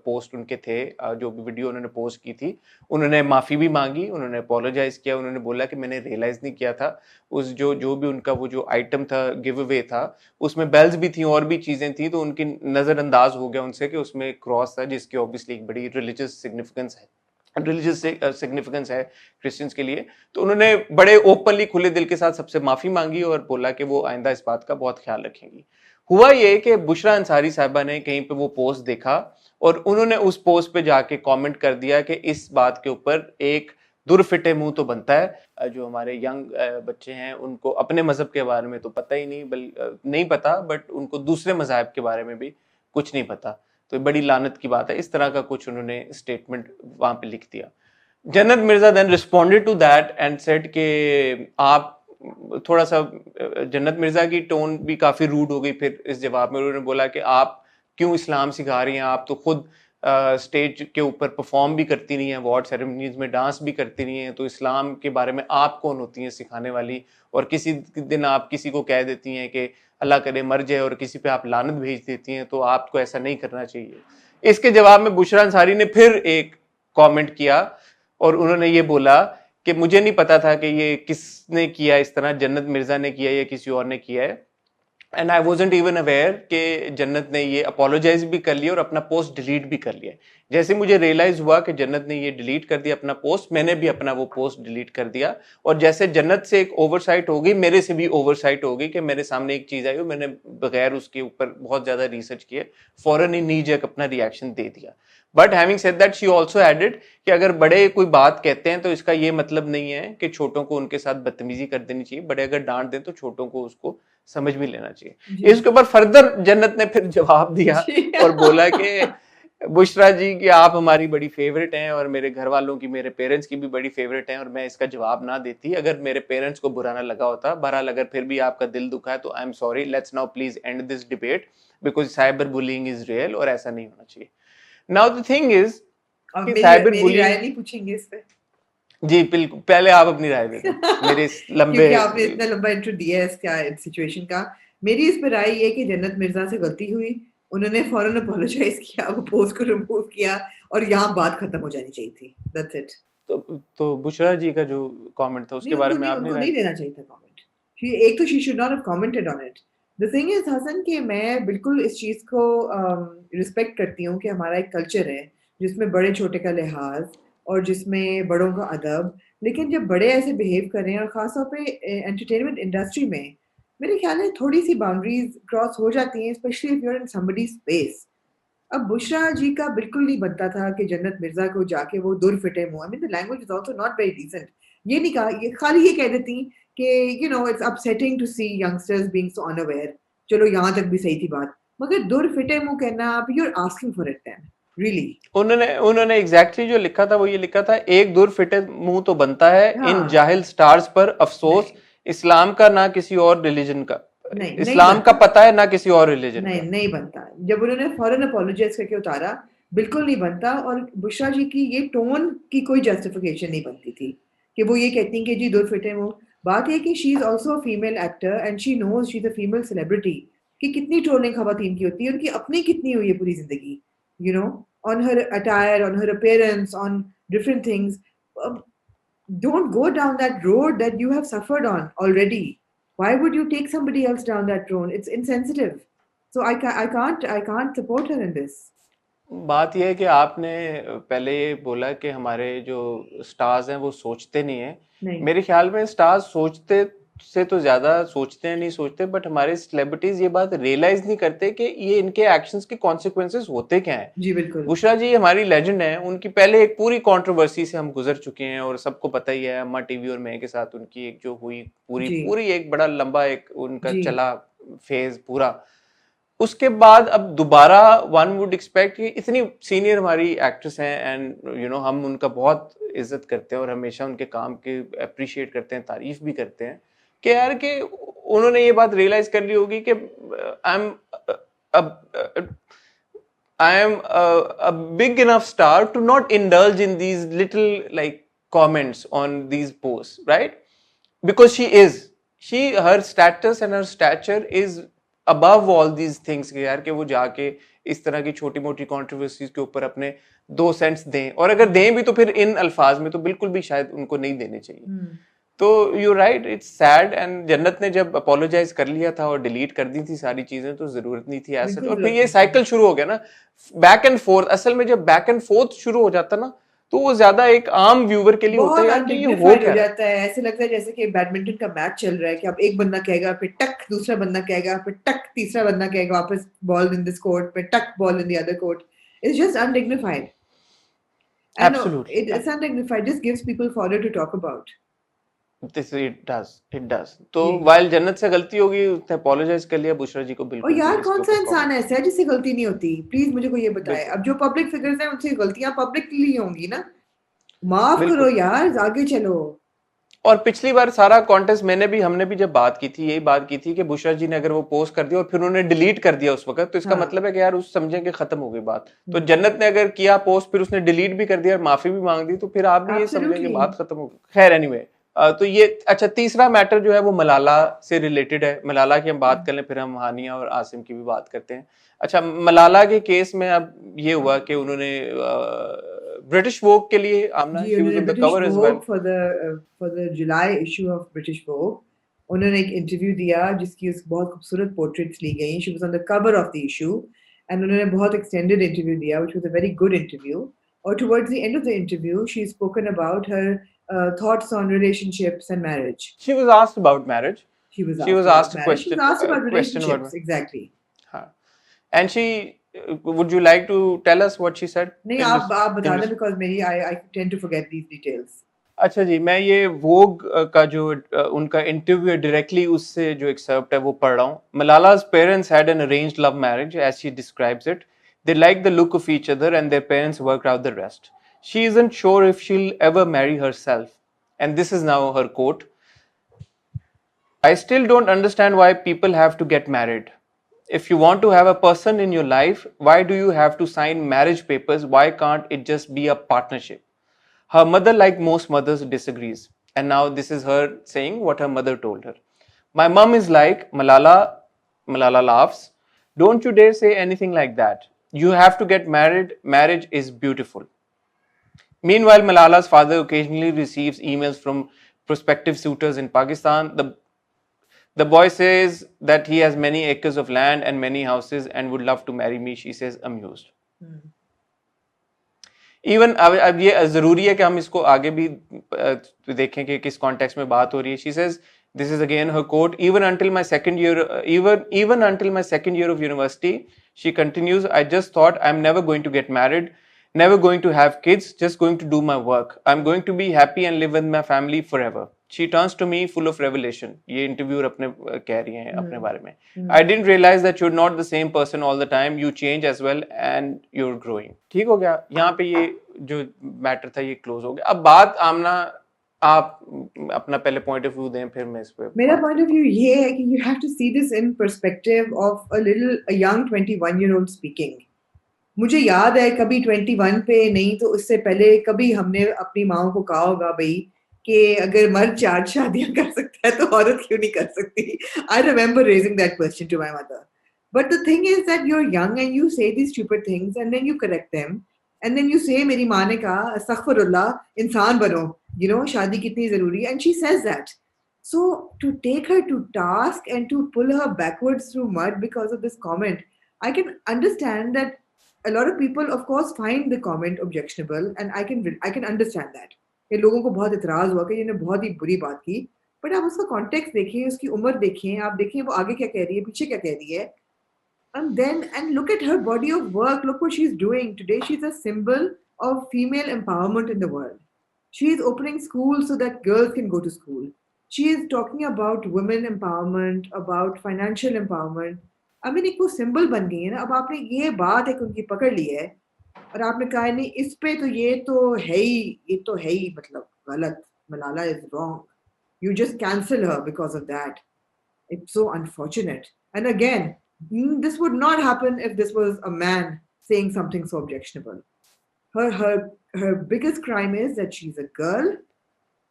post उनके थे, जो भी वीडियो उन्होंने पोस्ट की थी, उन्होंने माफी भी मांगी, उन्होंने अपोलोजाइज किया, उन्होंने बोला कि मैंने रियलाइज नहीं किया था, उस जो जो भी उनका वो जो आइटम था गिव अवे था, उसमें बेल्स भी थी और भी चीजें थी, तो उनकी नजरअंदाज हो गया उनसे कि उसमें क्रॉस था, जिसकी ऑब्वियसली एक बड़ी रिलीजियस सिग्निफिकेंस है, रिलीजियस सिग्निफिकेंस है क्रिश्चियंस के लिए। तो उन्होंने बड़े ओपनली खुले दिल के साथ सबसे माफी मांगी और बोला कि वो आइंदा इस बात का बहुत ख्याल रखेंगी। हुआ ये कि बुशरा अंसारी साहबा ने कहीं पे वो पोस्ट देखा, और उन्होंने उस पोस्ट पे जाके कमेंट कर दिया कि इस बात के ऊपर एक दुरफिटे मुंह तो बनता है। जो हमारे यंग बच्चे हैं उनको अपने मजहब के बारे में तो पता ही नहीं, नहीं पता, बट उनको दूसरे मजहब के बारे में भी कुछ नहीं पता। तो बड़ी लानत की बात है, इस तरह का कुछ उन्होंने स्टेटमेंट वहां पे लिख दिया। Jannat Mirza then responded to that and said के आप थोड़ा सा, जन्नत मिर्जा की टोन भी काफी रूड हो गई फिर इस जवाब में। उन्होंने बोला कि आप क्यों इस्लाम सिखा रही हैं, आप तो खुद स्टेज के ऊपर परफॉर्म भी करती नहीं है, अवार्ड सेरेमनीज में डांस भी करती नहीं है, तो इस्लाम के बारे में आप कौन होती हैं सिखाने वाली, और किसी दिन आप किसी को कह देती हैं कि अल्लाह करे मर जाए, और किसी पे आप लानत भेज देती हैं, तो आपको ऐसा नहीं करना चाहिए। इसके जवाब में बुशरा अंसारी ने फिर एक कमेंट किया, और उन्होंने ये बोला कि मुझे नहीं पता था कि ये किसने किया, इस तरह जन्नत मिर्जा ने किया या किसी और ने किया है, and I wasn't even aware कि जन्नत ने ये अपोलोजाइज भी कर लिया और अपना पोस्ट डिलीट भी कर लिया। जैसे मुझे रियलाइज हुआ कि जन्नत ने ये डिलीट कर दिया अपना पोस्ट, मैंने भी अपना वो पोस्ट डिलीट कर दिया, और जैसे जन्नत से एक ओवरसाइट हो गई, मेरे से भी ओवरसाइट हो गई कि मेरे सामने एक चीज आई और मैंने बगैर उसके ऊपर बहुत ज्यादा रिसर्च किए फौरन ही नी जक अपना रिएक्शन दे दिया। But having said that she also added कि अगर बड़े कोई बात कहते हैं तो इसका ये मतलब नहीं है कि छोटों को उनके साथ बदतमीजी कर देनी चाहिए, बड़े अगर डांट दें तो छोटों को उसको समझ भी लेना चाहिए। जी इसके ऊपर फर्दर जन्नत ने फिर जवाब दिया जी और बोला कि बुशरा जी कि आप हमारी बड़ी फेवरेट हैं, और मेरे घर वालों की, मेरे पेरेंट्स की भी बड़ी फेवरेट हैं, और मैं इसका जवाब ना देती अगर मेरे पेरेंट्स को बुरा ना लगा होता। बहरहाल अगर फिर भी आपका दिल दुखा है तो I am sorry, let's now please and this debate because cyber bullying is real और ऐसा नहीं होना चाहिए। नाउ द थिंग इज अब कि मेरी साइबर मेरी बुलिंग, राय नहीं पूछेंगे इस पे जी बिल्कुल, पहले आप अपनी राय दे दें मेरे इस लंबे। क्योंकि आपने इतना लंबा इंट्रो दिया है इसका सिचुएशन का। मेरी इस पे राय ये है कि जन्नत मिर्जा से गलती हुई, उन्होंने फौरन अपोलोजाइज किया, वो पोस्ट को रिमूव किया, और यहाँ बात खत्म हो जानी चाहिए थी। That's it. तो बुशरा जी का जो कमेंट था उसके नहीं बारे उनको में नहीं आपने उनको राय। नहीं देना चाहिए था कमेंट। एक तो she should not have commented on it. The thing is Hasan कि मैं बिल्कुल इस चीज को रिस्पेक्ट करती हूँ कि हमारा एक कल्चर है जिसमें बड़े छोटे का लिहाज और जिसमें बड़ों का अदब, लेकिन जब बड़े ऐसे बिहेव कर रहे हैं और खासतौर पे एंटरटेनमेंट इंडस्ट्री में, मेरे ख्याल में थोड़ी सी बाउंड्रीज क्रॉस हो जाती हैं, especially if you are in somebody space. अब बुशरा जी का बिल्कुल नहीं बनता था कि जन्नत मिर्जा को जाके वो दुर फिटे मुंह, I mean the language is also not very decent. ये नहीं कहा, ये खाली ये कह देती कि you know it's upsetting to see youngsters being so unaware. चलो यहाँ तक भी सही थी बात, मगर दुर फिटे मुंह कहना, आप you are asking for it then really. उन्होंने उन्होंने एग्जैक्टली जो लिखा था वो ये लिखा था, एक दूर फिटे मुंह तो बनता है इन हाँ जाहिल स्टार्स पर अफसोस, नहीं इस्लाम का ना किसी और रिलीजन का, नहीं नहीं इस्लाम का बनता, पता है ना किसी और रिलीजन नहीं का। नहीं बनता। जब उन्होंने फौरन अपोलोजाइज करके उतारा, बिल्कुल नहीं बनता। और बुशरा जी की ये टोन की कोई जस्टिफिकेशन नहीं बनती थी कि वो ये कहती हैं कि जी दो फिटे वो। बात है कि she is also female actor and she knows she is a female celebrity कि कितनी ट्रोलिंग खवातीन की होती है, उनकी अपनी कितनी हुई है पूरी जिंदगी, you know, on her attire, on her appearance, on different things. Don't go down that road that you have suffered on already. Why would you take somebody else down that road? It's insensitive. So I can't support her in this. बात यह है कि आपने पहले ये बोला कि हमारे जो स्टार्स हैं वो सोचते नहीं है। नहीं मेरे ख्याल में स्टार्स सोचते से तो ज्यादा सोचते हैं, नहीं सोचते, बट हमारे सेलिब्रिटीज ये बात रियलाइज नहीं करते कि ये इनके एक्शंस के कॉन्सिक्वेंसेस होते क्या हैं। जी बिल्कुल बुशरा जी हमारी लेजेंड है, उनकी पहले एक पूरी कंट्रोवर्सी से हम गुजर चुके हैं और सबको पता ही है, अम्मा टीवी और मैं के साथ उनकी एक जो हुई पूरी जी पूरी एक बड़ा लंबा एक उनका जी चला फेज पूरा। उसके बाद अब दोबारा वन वुड एक्सपेक्ट कि इतनी सीनियर हमारी एक्ट्रेस हैं एंड हम उनका बहुत इज्जत करते हैं और हमेशा उनके काम की अप्रिशिएट करते हैं, तारीफ भी करते हैं कि यार कि उन्होंने ये बात रियलाइज कर ली होगी कि I am a big enough star to not indulge in these little like comments on these posts, right? Because her status and her stature is above all these things कि यार कि वो जाके इस तरह की छोटी मोटी कंट्रोवर्सीज के ऊपर अपने 2 सेंट्स दें, और अगर दें भी तो फिर इन अल्फाज में, तो बिल्कुल भी शायद उनको नहीं देने चाहिए। तो you right, it's sad. And जन्नत ने जब अपोलोजाइज कर लिया था और डिलीट कर दी थी सारी चीजें, तो जरूरत नहीं थी ऐसा। बिल्कुल और फिर जरूरत ये नहीं साइकिल थी शुरू हो गया ना, बैक एंड फोर्थ। असल में जब बैक एंड फोर्थ शुरू हो जाता ना, तो वो ज्यादा एक आम व्यूवर के लिए होता है बहुत यार कि ये हो अनडिग्निफाइड हो क्या रहा है। जाता है ऐसे लगता है जैसे कि बैडमिंटन का मैच चल रहा है कि अब एक बंदा कहेगा फिर टक दूसरा बंदा कहेगा फिर टक तीसरा बंदा कहेगा वापस बॉल इन दिस कोर्ट फिर टक ball in the other court it's just undignified and absolutely, it's undignified just gives people fodder to talk about this it does. तो जी वाइल जन्नत से गलती होगी, उसने अपोलोजाइज कर लिया, बुशरा जी को और बिल्कुल भी यार इसके कौन सा ऊपर इंसान कमेंट। ऐसा है जिससे गलती नहीं होती प्लीज मुझे कोई ये बताए बिल्कुल अब जो पब्लिक फिगर्स हैं उनसे गलतियां पब्लिकली होंगी ना माफ करो बिल्कुल। यार आगे चलो और पिछली बार सारा कॉन्टेस्ट हमने भी जब बात की थी, यही बात की थी कि बुशरा जी ने अगर वो पोस्ट कर दिया और फिर उन्होंने डिलीट कर दिया उस वक्त, तो इसका हाँ मतलब है कि यार उस समझे कि खत्म हो गई बात। तो हम्म जन्नत ने अगर किया पोस्ट फिर उसने डिलीट भी कर दिया और माफी भी मांग दी, तो फिर आप भी ये समझे कि एब्सोल्युटली बात खत्म हो गई। खैर एनीवे, तो ये अच्छा, तीसरा मैटर जो है वो मलाला से रिलेटेड है। मलाला की हम बात कर लें, फिर हम हानिया और आसिम की भी बात करते हैं। अच्छा, मलाला के केस में अब ये हुआ कि उन्होंने ब्रिटिश वोग के लिए, आमना, जी शी वाज उन्होंने on the British cover as well. Vogue for the July issue of British Vogue उन्होंने एक इंटरव्यू दिया जिसकी बहुत खूबसूरत पोर्ट्रेट्स ली गई she was on the cover of the issue and उन्होंने बहुत एक्सटेंडेड इंटरव्यू दिया which was a very good interview और towards the end of the interview she spoken about her thoughts on relationships and marriage She was asked about marriage. she was She asked was about asked marriage she was asked a about question about relationships exactly हाँ. And she would you like to tell us what she said नहीं in आप बता दें this? because मेरी I tend to forget these details अच्छा जी, मैं ये वोग का जो उनका इंटरव्यू है डायरेक्टली उससे जो एक्सर्प्ट है वो पढ़ रहा हूँ। Malala's parents had an arranged love marriage, as she describes it. They liked the look of each other and their parents worked out the rest. She isn't sure if she'll ever marry herself. And this is now her quote. I still don't understand why people have to get married. If you want to have a person in your life, why do you have to sign marriage papers? Why can't it just be a partnership? Her mother, like most mothers, disagrees. And now this is her saying what her mother told her. My mom is like, Malala laughs. Don't you dare say anything like that. You have to get married. Marriage is beautiful. Meanwhile, Malala's father occasionally receives emails from prospective suitors in Pakistan. The boy says that he has many acres of land and many houses and would love to marry me, she says, amused. Even अब ये जरूरी है कि हम इसको आगे भी देखें कि किस कॉन्टेक्स्ट में बात हो रही है। She says, this is again her quote, even until my second year of university, she continues, I just thought I'm never going to get married, never going to have kids, just going to do my work. I'm going to be happy and live with my family forever. She turns to me full of revelation. ये इंटरव्यूअर अपने कह रही हैं अपने बारे में. I didn't realize that you're not the same person all the time. You change as well and you're growing. ठीक हो गया, यहाँ पे ये जो मैटर था ये क्लोज हो गया। अब बात आमना, आप अपना पहले पॉइंट ऑफ व्यू दें, फिर मैं इस पे मेरा बात पॉइंट ऑफ करता हूँ। व्यू ये है कि you have to see this in perspective of a young 21-year-old speaking मुझे याद है कभी 21 पे नहीं तो उससे पहले कभी हमने अपनी माओ को कहा होगा भाई कि अगर मर्द 4 शादियां कर सकता है तो औरत क्यों नहीं कर सकती I remember raising that question to my mother but the thing is that you are young and you say these stupid things and then you correct them and then you say मेरी माँ ने कहा अस्तगफिरुल्लाह इंसान बनो यू नो शादी कितनी जरूरी है and she says that so to take her to task and to pull her backwards through mud because of this comment I can understand that a lot of people of course find the comment objectionable and I can understand that ये लोगों को बहुत इतराज हुआ कि इन्होंने बहुत ही बुरी बात की बट आप उसका कॉन्टेक्स्ट देखिए उसकी उम्र देखिए आप देखिए वो आगे क्या कह रही है पीछे क्या कह रही है and look at her body of work look what she's doing today she's a symbol of female empowerment in the world she is opening schools so that girls can go to school she is talking about women empowerment about financial empowerment I mean एक वो सिंबल बन गई है ना अब आपने ये बात एक उनकी पकड़ ली है और आपने कहा नहीं इस पे तो ये तो है ही मतलब गलत Malala is wrong you just cancel her because of that it's so unfortunate. And again, this would not happen if this was a man saying something so objectionable. Her biggest crime is that she's a girl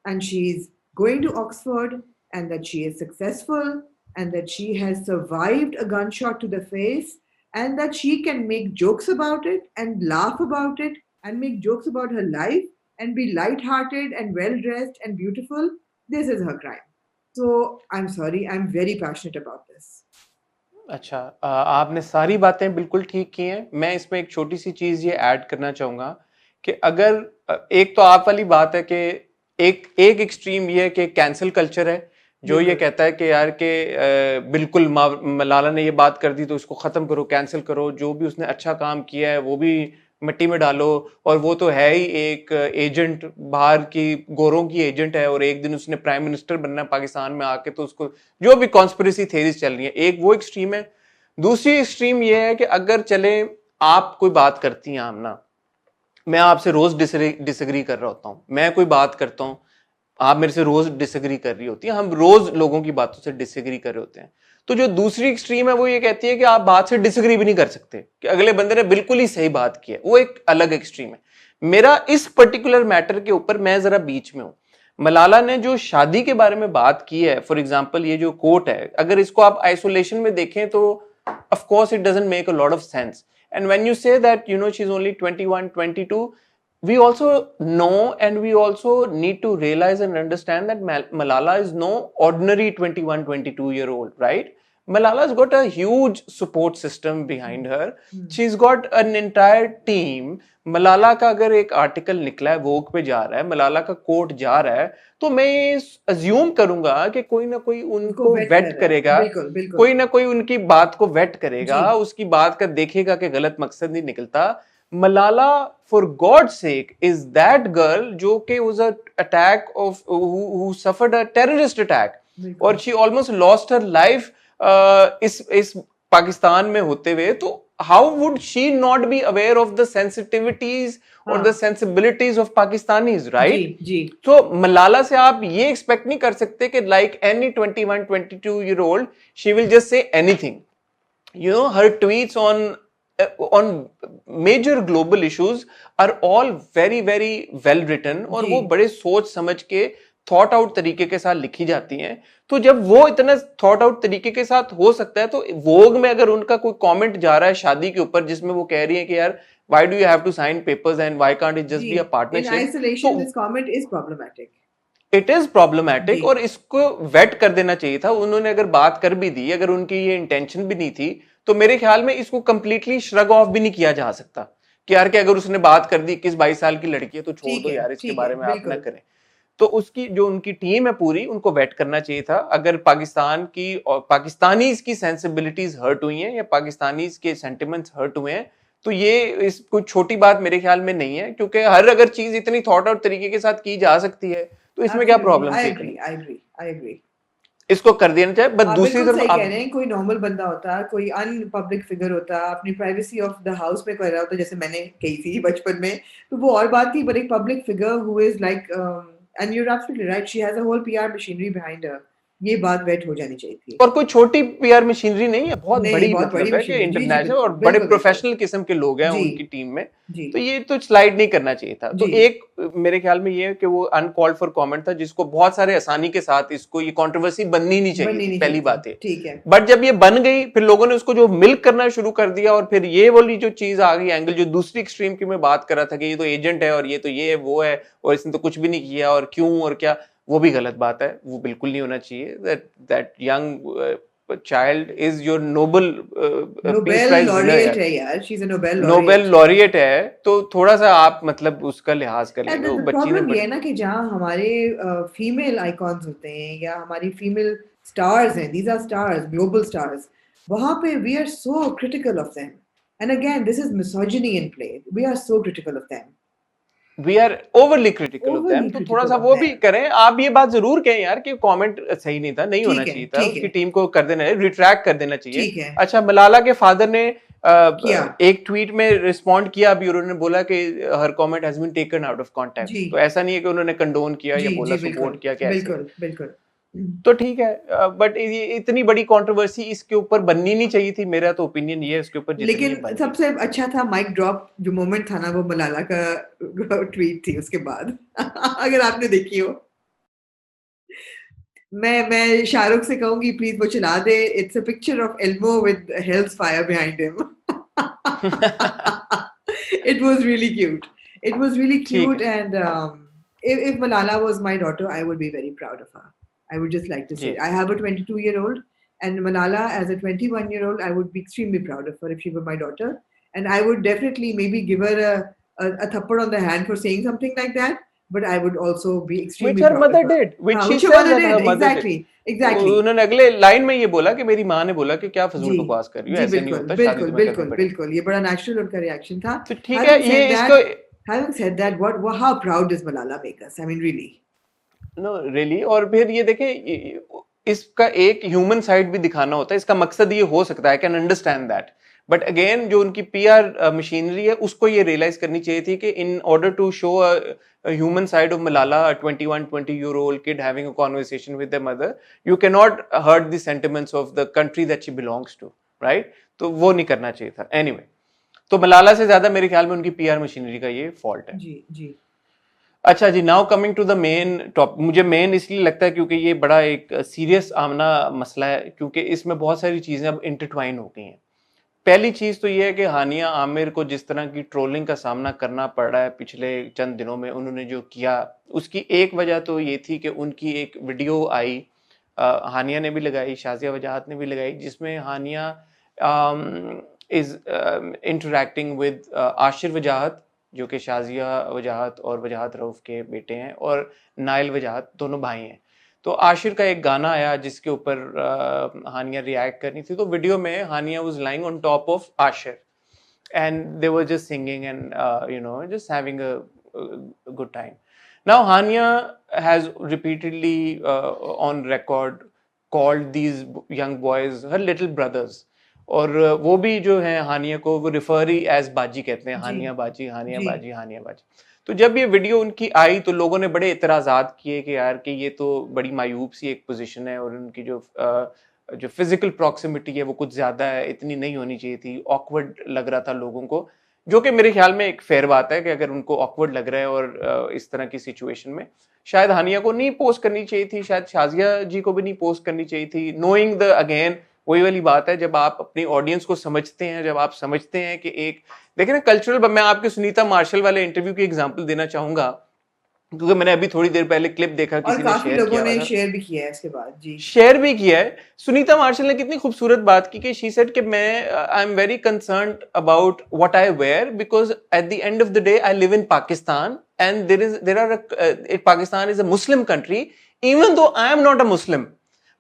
and she's going to Oxford and that she is successful and that she has survived a gunshot to the face and that she can make jokes about it and laugh about it and make jokes about her life and be light-hearted and well-dressed and beautiful. This is her crime. So I'm sorry, I'm very passionate about this. अच्छा, आपने सारी बातें बिल्कुल ठीक की हैं। मैं इसमें एक छोटी सी चीज ये ऐड करना चाहूंगा कि अगर एक तो आप वाली बात है कि एक एक्सट्रीम ये है कि कैंसिल कल्चर है जो ये कहता है कि यार के बिल्कुल मलाला ने ये बात कर दी तो इसको खत्म करो, कैंसिल करो, जो भी उसने अच्छा काम किया है वो भी मिट्टी में डालो, और वो तो है ही एक एजेंट, बाहर की गोरों की एजेंट है, और एक दिन उसने प्राइम मिनिस्टर बनना है पाकिस्तान में आके, तो उसको जो भी कॉन्स्पिरेसी थेरीज चल रही है, एक वो एक्सट्रीम है। दूसरी एक्सट्रीम ये है कि अगर चले आप कोई बात करती हैं आमना, मैं आपसे रोज डिसएग्री कर रहा होता हूं, मैं कोई बात करता हूं, आप मेरे से रोज डिसएग्री कर रही होती है, हम रोज लोगों की बातों से डिसएग्री कर रहे होते हैं। तो जो दूसरी एक्सट्रीम है वो ये कहती है कि आप बात से डिसएग्री भी नहीं कर सकते, कि अगले बंदे ने बिल्कुल ही सही बात की है, वो एक अलग एक्सट्रीम है। मेरा इस पर्टिकुलर मैटर के ऊपर मैं जरा बीच में हूं। मलाला ने जो शादी के बारे में बात की है, फॉर एग्जाम्पल ये जो कोट है, अगर इसको आप आइसोलेशन में देखें तो of course it doesn't make a lot of sense, and when you say that you know she is only 21 22, we also know and we also need to realize and understand that Malala is no ordinary 21 22 year old, right? Malala's got a huge support system behind her. She's got an entire team. Malala का अगर एक आर्टिकल निकला है, वोग पे जा रहा है, मलाला का कोट जा रहा है, तो मैं अज्यूम करूंगा कि कोई ना कोई उनको वेट करेगा, कोई ना कोई उनकी बात को वेट करेगा, उसकी बात का देखेगा कि गलत मकसद नहीं निकलता। Malala for god sake is that girl जो कि was a attack of who suffered a terrorist attack, और she almost lost her life इस पाकिस्तान में होते हुए। तो how would she not be aware of the sensitivities और the sensibilities of Pakistanis, right? तो मलाला से आप ये एक्सपेक्ट नहीं कर सकते कि like any 21 22 year old she will just say anything. You know, her tweets on major global issues are all very very well written, और वो बड़े सोच समझ के थॉट आउट तरीके के साथ लिखी जाती हैं। तो जब वो इतना थॉट आउट तरीके के साथ हो सकता है, तो वोग में अगर उनका कोई कमेंट जा रहा है शादी के ऊपर जिसमें वो कह रही है कि यार why do you have to sign papers and why can't it just be a partnership, in isolation this comment is problematic. It is problematic, और इसको वेट कर देना चाहिए था। उन्होंने अगर बात कर भी दी, अगर उनकी ये इंटेंशन भी नहीं थी, तो मेरे ख्याल में इसको कंप्लीटली श्रग ऑफ भी नहीं किया जा सकता कि यार कि अगर उसने बात कर दी 21-22 साल की लड़की है तो छोड़ दो यार, इसके बारे में आप ना करें। तो उसकी जो उनकी टीम है पूरी, उनको वेट करना चाहिए था। अगर पाकिस्तान की और पाकिस्तानीज की सेंसिबिलिटीज हर्ट हुई हैं या पाकिस्तानीज के सेंटिमेंट्स हर्ट हुए हैं, तो ये इस कोई छोटी बात मेरे ख्याल में नहीं है, क्योंकि हर अगर चीज इतनी थॉट आउट तरीके के साथ की जा सकती है तो इसमें क्या प्रॉब्लम है? I agree. इसको कर देना चाहिए। बट दूसरी तरफ आप कह रहे हैं कोई नॉर्मल बंदा होता, कोई अनपब्लिक फिगर होता, अपनी प्राइवेसी ऑफ द हाउस में कर रहा होता, जैसे मैंने कही थी बचपन में, तो वो और बात थी। बट एक public figure who is like, and you are absolutely right, she has a whole PR machinery behind her, ये बात वेट हो जानी चाहिए थी। और कोई छोटी पीआर मशीनरी नहीं है, बहुत बड़ी मतलब है कि इंटरनेशनल और बड़े प्रोफेशनल किस्म के लोग हैं उनकी टीम में, तो ये तो स्लाइड नहीं करना चाहिए था। तो एक मेरे ख्याल में ये है कि वो अनकॉल्ड फॉर कमेंट था, जिसको बहुत सारे आसानी के साथ इसको ये कंट्रोवर्सी बननी नहीं चाहिए, पहली बात है। ठीक है, बट जब ये बन गई, फिर लोगों ने उसको जो मिल्क करना शुरू कर दिया, और फिर ये वाली जो चीज आ गई एंगल, जो दूसरी एक्सट्रीम की मैं बात कर रहा था कि ये तो एजेंट है और ये तो ये है वो है और इसने तो कुछ भी नहीं किया और क्यों और क्या, वो भी गलत बात है, वो बिल्कुल नहीं होना चाहिए। That young child is your Nobel Peace Nobel Prize winner laureate यार, है यार, she is a Nobel Nobel laureate. Laureate है, तो थोड़ा सा आप मतलब उसका लिहाज कर लेंगे, वो द बच्ची ने प्रॉब्लम ये है बड़ी ना कि जहाँ हमारे फीमेल आइकॉन्स होते हैं या हमारी फीमेल स्टार्स हैं, these are stars, global stars, वहां पे we are so critical of them, and again this is misogyny in play, we are so critical of them, we are overly critical of them, overly तो थोड़ा क्रिटिकल सा ऑफ वो भी देम। करें। आप ये बात जरूर कहें यार कि कमेंट सही नहीं था, नहीं होना ठीक है, चाहिए था, ठीक उसकी है, टीम को कर देना चाहिए, रिट्रैक्ट कर देना चाहिए। ठीक है, अच्छा, मलाला के फादर ने किया, एक ट्वीट में रिस्पॉन्ड किया अभी, उन्होंने बोला कि her comment has been taken out of जी, कॉन्टेक्स्ट, तो ऐसा नहीं है कि उन्होंने कंडोन किया जी, या बोला जी, बिल्कुल, सपोर्ट किया कि ऐसे। बिल्कुल, बिल्कुल। तो ठीक है, बट ये इतनी बड़ी कंट्रोवर्सी इसके ऊपर बननी नहीं चाहिए थी, मेरा तो ओपिनियन ये है इसके ऊपर, जितनी ये लेकिन बन गई। सबसे अच्छा था माइक ड्रॉप जो मोमेंट था ना, वो मलाला का ट्वीट थी उसके बाद अगर आपने देखी हो। मैं शाहरुख से कहूंगी प्लीज वो चला दे, it's a picture of Elmo with hell's fire behind him. It was really cute. It was really ठीक cute, है and if Malala was my daughter, I would be very proud of her. I would just like to say जी। it. I have a 22-year-old, and Malala as a 21-year-old, I would be extremely proud of her if she were my daughter. And I would definitely maybe give her a thappad on the hand for saying something like that. But I would also be Which extremely her proud mother of her. did, which she Which your says mother that her did. mother did. Exactly. Exactly. उन्होंने अगले लाइन में ये बोला कि मेरी माँ ने बोला कि क्या फजूल जी, बकवास कर रही हो, जी, ऐसे नहीं बिल्कुल, होता, शादी बिल्कुल, तुम्हें करनी बिल्कुल, पड़ेगी। बिल्कुल, ये बड़ा नेचुरल उनका रिएक्शन था। तो ठीक है, Having ये said इसको that, what, how proud does Malala make us? I mean, really. No really, और फिर ये देखें, इसका एक ह्यूमन साइड भी दिखाना होता है, इसका मकसद ये हो सकता है, can understand that, but again जो उनकी पीआर मशीनरी है उसको ये रियलाइज करनी चाहिए थी कि in order to show a human side of Malala, a 20-year-old kid having a conversation with their mother, you cannot hurt the sentiments of the country that she belongs to, right? तो वो नहीं करना चाहिए था। Anyway, तो मलाला से ज्यादा मेरे ख्याल में उनकी पीआर मशीनरी का ये फॉल्ट है। जी, जी, अच्छा जी, now coming to the main top, मुझे मेन इसलिए लगता है क्योंकि ये बड़ा एक सीरियस आमना मसला है, क्योंकि इसमें बहुत सारी चीजें अब इंटरट्वाइन हो गई हैं। पहली चीज तो ये है कि हानिया आमिर को जिस तरह की ट्रोलिंग का सामना करना पड़ रहा है पिछले चंद दिनों में, उन्होंने जो किया, उसकी एक वजह तो ये थी कि उनकी एक वीडियो आई, हानिया ने भी लगाई, शाजिया वजाहत ने भी लगाई, जिसमें हानिया इज इंटरेक्टिंग विद आशिर वजाहत, जो कि शाजिया वजाहत और वजाहत रऊफ के बेटे हैं, और नाइल वजाहत, दोनों भाई हैं। तो आशिर का एक गाना आया जिसके ऊपर हानिया रिएक्ट करनी थी, तो वीडियो में Hania was lying on top of Ashir and they were just singing and just having a good time. Now Hania has repeatedly on record called these young boys her little brothers, और वो भी जो है हानिया को वो रिफर ही एज बाजी कहते हैं, जी, हानिया बाजी, हानिया जी, बाजी, हानिया बाजी। तो जब ये वीडियो उनकी आई तो लोगों ने बड़े इतराजात किए कि यार कि ये तो बड़ी मायूब सी एक पोजीशन है, और उनकी जो फिजिकल प्रॉक्सिमिटी है वो कुछ ज्यादा है, इतनी नहीं होनी चाहिए थी, ऑकवर्ड लग रहा था लोगों को, जो कि मेरे ख्याल में एक फेयर बात है कि अगर उनको ऑकवर्ड लग रहा है और इस तरह की सिचुएशन में शायद हानिया को नहीं पोस्ट करनी चाहिए थी, शायद शाजिया जी को भी नहीं पोस्ट करनी चाहिए थी, नोइंग द अगेन वही वाली बात है, जब आप अपनी ऑडियंस को समझते हैं, जब आप समझते हैं कि एक देखिए ना कल्चरल, मैं आपके सुनीता मार्शल वाले इंटरव्यू की एग्जांपल देना चाहूंगा, क्योंकि मैंने अभी थोड़ी देर पहले क्लिप देखा, और किसी ने काफी शेयर लोगों किया हुआ ने था, शेयर भी किया है इसके बाद। जी, शेयर भी किया है। सुनीता मार्शल ने कितनी खूबसूरत बात की कि शी सेड कि मैं I am very concerned about what I wear, because at the end of the day I live in Pakistan and there are Pakistan is a Muslim country, even though I am not a Muslim,